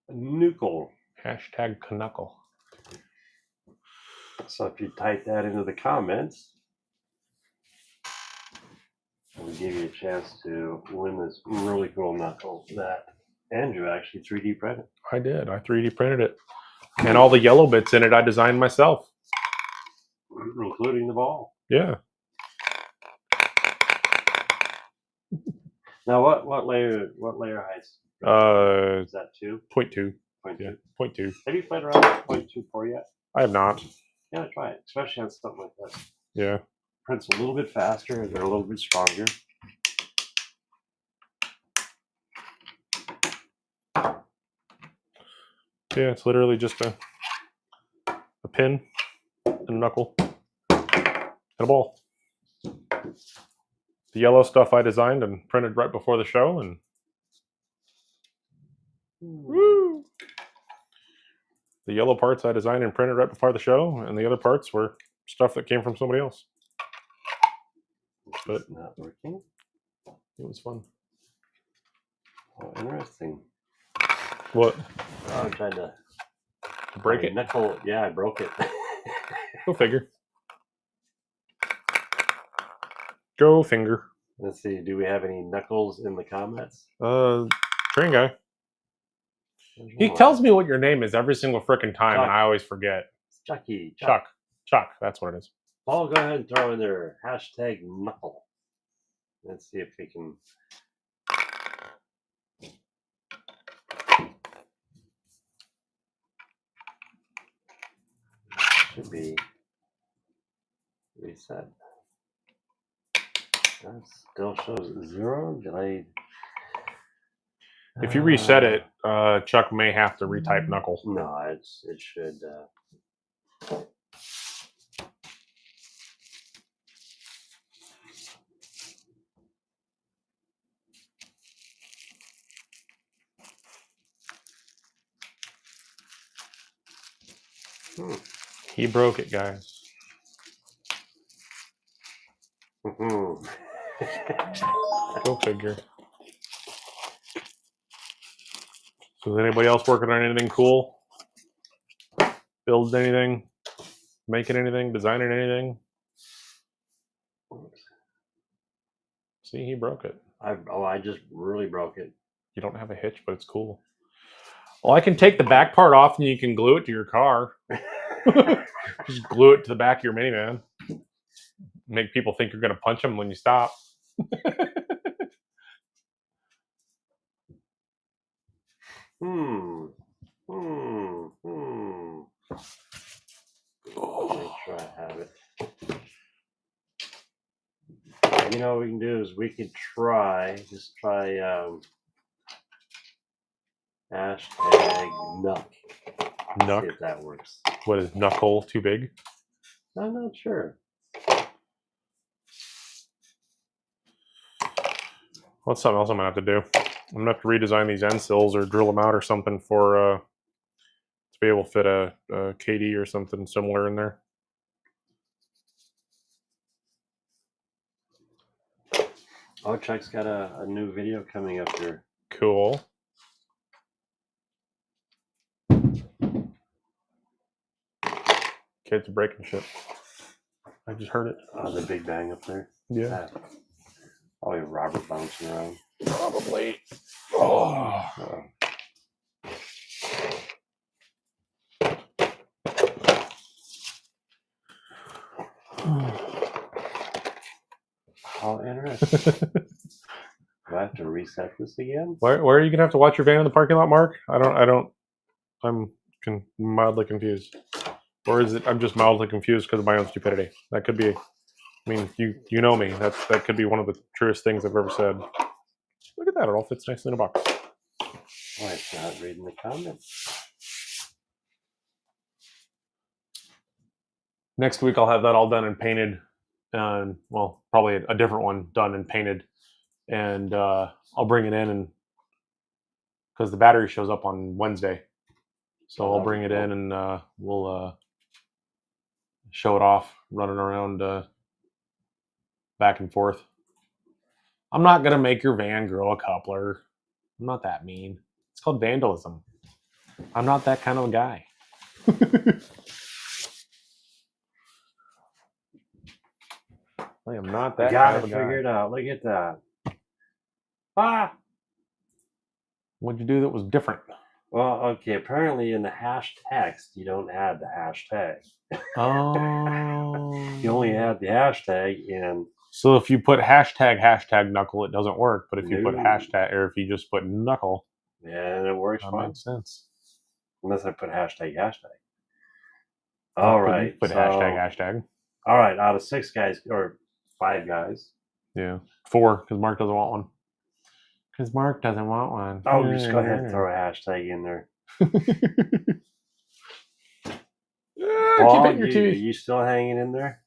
Knuckle. Hashtag knuckle. So if you type that into the comments, we'll give you a chance to win this really cool knuckle that Andrew actually 3D printed. I did. I 3D printed it. And all the yellow bits in it I designed myself. Including the ball. Yeah. Now what layer heights? Is that 2? 0.2. 0.2. Yeah, 0.2. Have you played around with 0.24 yet? I have not. Yeah, try it, especially on something like this. Yeah. Prints a little bit faster, they're a little bit stronger. Yeah, it's literally just a pin, and a knuckle, and a ball. The yellow stuff I designed and printed right before the show, and woo! The yellow parts I designed and printed right before the show, and the other parts were stuff that came from somebody else. But It's not working. It was fun. Oh, interesting. What? Oh, I'm trying to Break it? Knuckle. Yeah, I broke it. Go figure. Go finger. Let's see. Do we have any knuckles in the comments? Train guy. There's He one. tells me what your name is every single freaking time, Chuck. and I always forget. It's Chucky. Chuck. Chuck. That's what it is. Paul, go ahead and throw in their hashtag knuckle. Let's see if we can. Should be reset. That still shows 0. Did I? If you reset it, Chuck may have to retype knuckle. No, it should. He broke it, guys. Go figure. So is anybody else working on anything cool? Building anything? Making anything? Designing anything? See, he broke it. I just really broke it. You don't have a hitch, but it's cool. Well, I can take the back part off and you can glue it to your car. Just glue it to the back of your minivan. Make people think you're going to punch them when you stop. Make sure I have it. You know what we can do is we could try hashtag knuck. Knuck? See if that works. What is knuckle too big? I'm not sure. What's something else I'm gonna have to do? I'm gonna have to redesign these end sills or drill them out or something for to be able to fit a KD or something similar in there. Oh, Chuck's got a new video coming up here. Cool. Kids are breaking shit. I just heard it. Oh, the Big Bang up there. Yeah. Probably Robert bouncing around. Probably. Oh. How interesting. Do I have to reset this again? Where are you gonna have to watch your van in the parking lot, Mark? I'm mildly confused. Or is it I'm just mildly confused because of my own stupidity? That could be. I mean, you know me. That could be one of the truest things I've ever said. Look at that! It all fits nicely in a box. Why it's not reading the comments? Next week I'll have that all done and painted, and well, probably a different one done and painted, and I'll bring it in and because the battery shows up on Wednesday, so I'll bring it in and we'll show it off, running around back and forth. I'm not gonna make your van grow a coupler. I'm not that mean. It's called vandalism. I'm not that kind of a guy. I am not that kind of a guy. Figure it out. Look at that. Ah! What'd you do that was different? Well, okay, apparently in the hash text, you don't add the hashtag. Oh. You only add the hashtag in. So if you put hashtag knuckle, it doesn't work. But if you put No. hashtag, or if you just put knuckle, Yeah, it works that fine. makes sense. Unless I put hashtag. All right. Put hashtag. All right, out of 6 guys, or 5 guys. Yeah. 4, because Mark doesn't want one. Because Mark doesn't want one. Oh, just go ahead and throw a hashtag in there. Paul, keep it in your TV. Are you still hanging in there?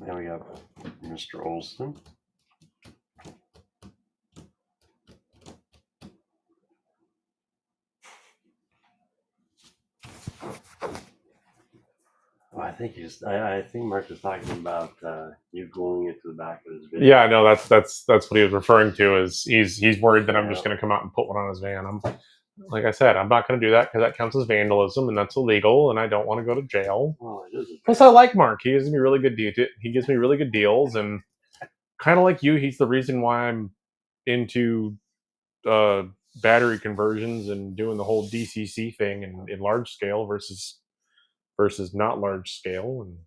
Now we got Mr. Olson. Oh, I think I think Mark was talking about you gluing it to the back of his video. Yeah, no, that's what he was referring to. Is he's worried that I'm just going to come out and put one on his van. I'm like I said, I'm not going to do that because that counts as vandalism and that's illegal, and I don't want to go to jail. Well, it is. Plus, I like Mark. He gives me really good deals, and kind of like you, he's the reason why I'm into battery conversions and doing the whole DCC thing in large scale versus not large scale. And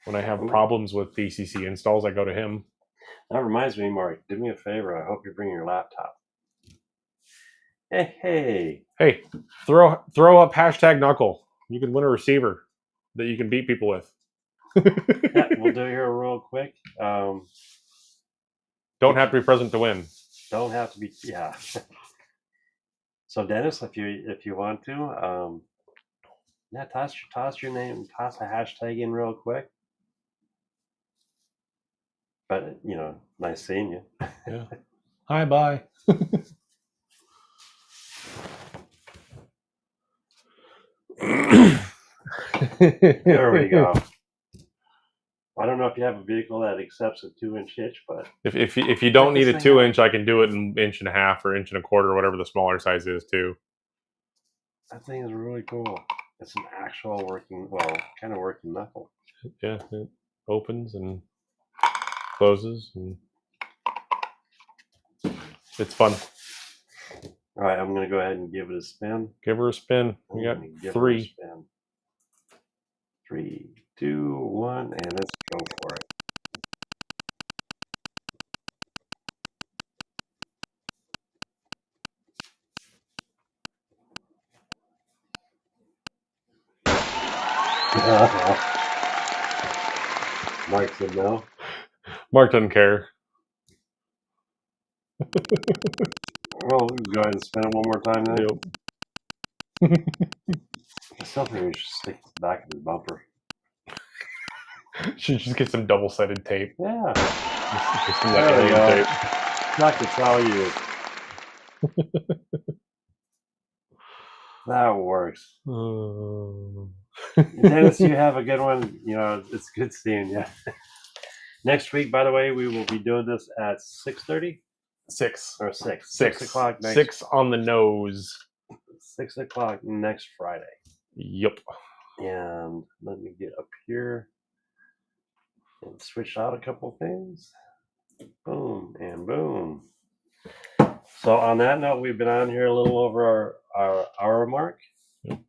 when I have problems with DCC installs, I go to him. That reminds me, Mark, do me a favor. I hope you bring your laptop. Hey, throw up hashtag knuckle. You can win a receiver that you can beat people with. Yeah, we'll do it here real quick. Don't have to be present to win. Don't have to be, yeah. So Dennis, if you want to, yeah, toss your name, toss a hashtag in real quick. But nice seeing you. Yeah. Hi, bye. There we go. I don't know if you have a vehicle that accepts a 2-inch hitch, but if you don't need a 2-inch, I can do it in 1.5 or 1.25 or whatever the smaller size is too. That thing is really cool. It's an actual working knuckle. Yeah, it opens and closes, and it's fun. All right, I'm gonna go ahead and give it a spin. Give her a spin. We got 3. 3, 2, 1, and let's go for it. Mark said no. Mark doesn't care. Well, go ahead and spin it one more time then. Yep. I still think we should stick to the back of the bumper. Should just get some double-sided tape. Yeah. Just some There we go. tape. Not to tell you. That works. Dennis, you have a good one. It's good seeing you. Next week, by the way, we will be doing this at 6:30. 6 or 6. 6 o'clock next. 6 on the nose. 6 o'clock next Friday. Yep. And let me get up here and switch out a couple things. Boom and boom. So on that note, we've been on here a little over our hour mark. Yep.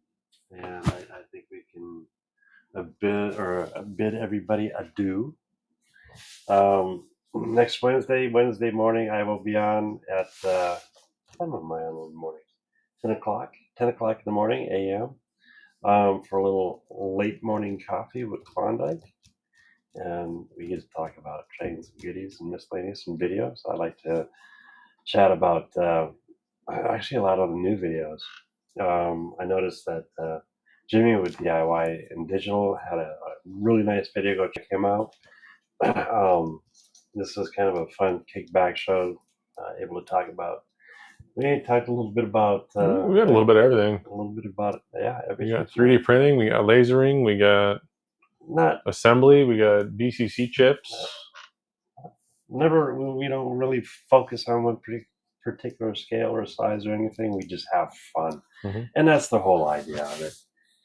And I think we can bid everybody adieu. Next Wednesday morning, I will be on at what time am I on in the morning? 10 o'clock in the morning a.m. For a little late morning coffee with Klondike, and we get to talk about trains and goodies and miscellaneous and videos. I like to chat about actually a lot of the new videos. I noticed that Jimmy with DIY and Digital had a really nice video. Go check him out. This was kind of a fun kickback show. Able to talk about. We talked a little bit about. We got a little bit of everything. A little bit about everything. We got 3D printing. We got lasering. We got assembly. We got DCC chips. We don't really focus on one particular scale or size or anything. We just have fun, and that's the whole idea of it.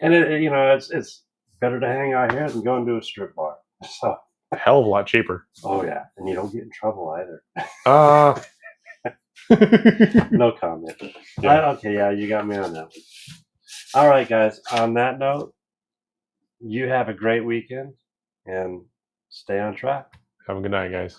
And it's better to hang out here than going to a strip bar. So. A hell of a lot cheaper. Oh yeah, and you don't get in trouble either. No comment. Yeah. Okay, yeah, you got me on that one. All right, guys. On that note, you have a great weekend and stay on track. Have a good night, guys.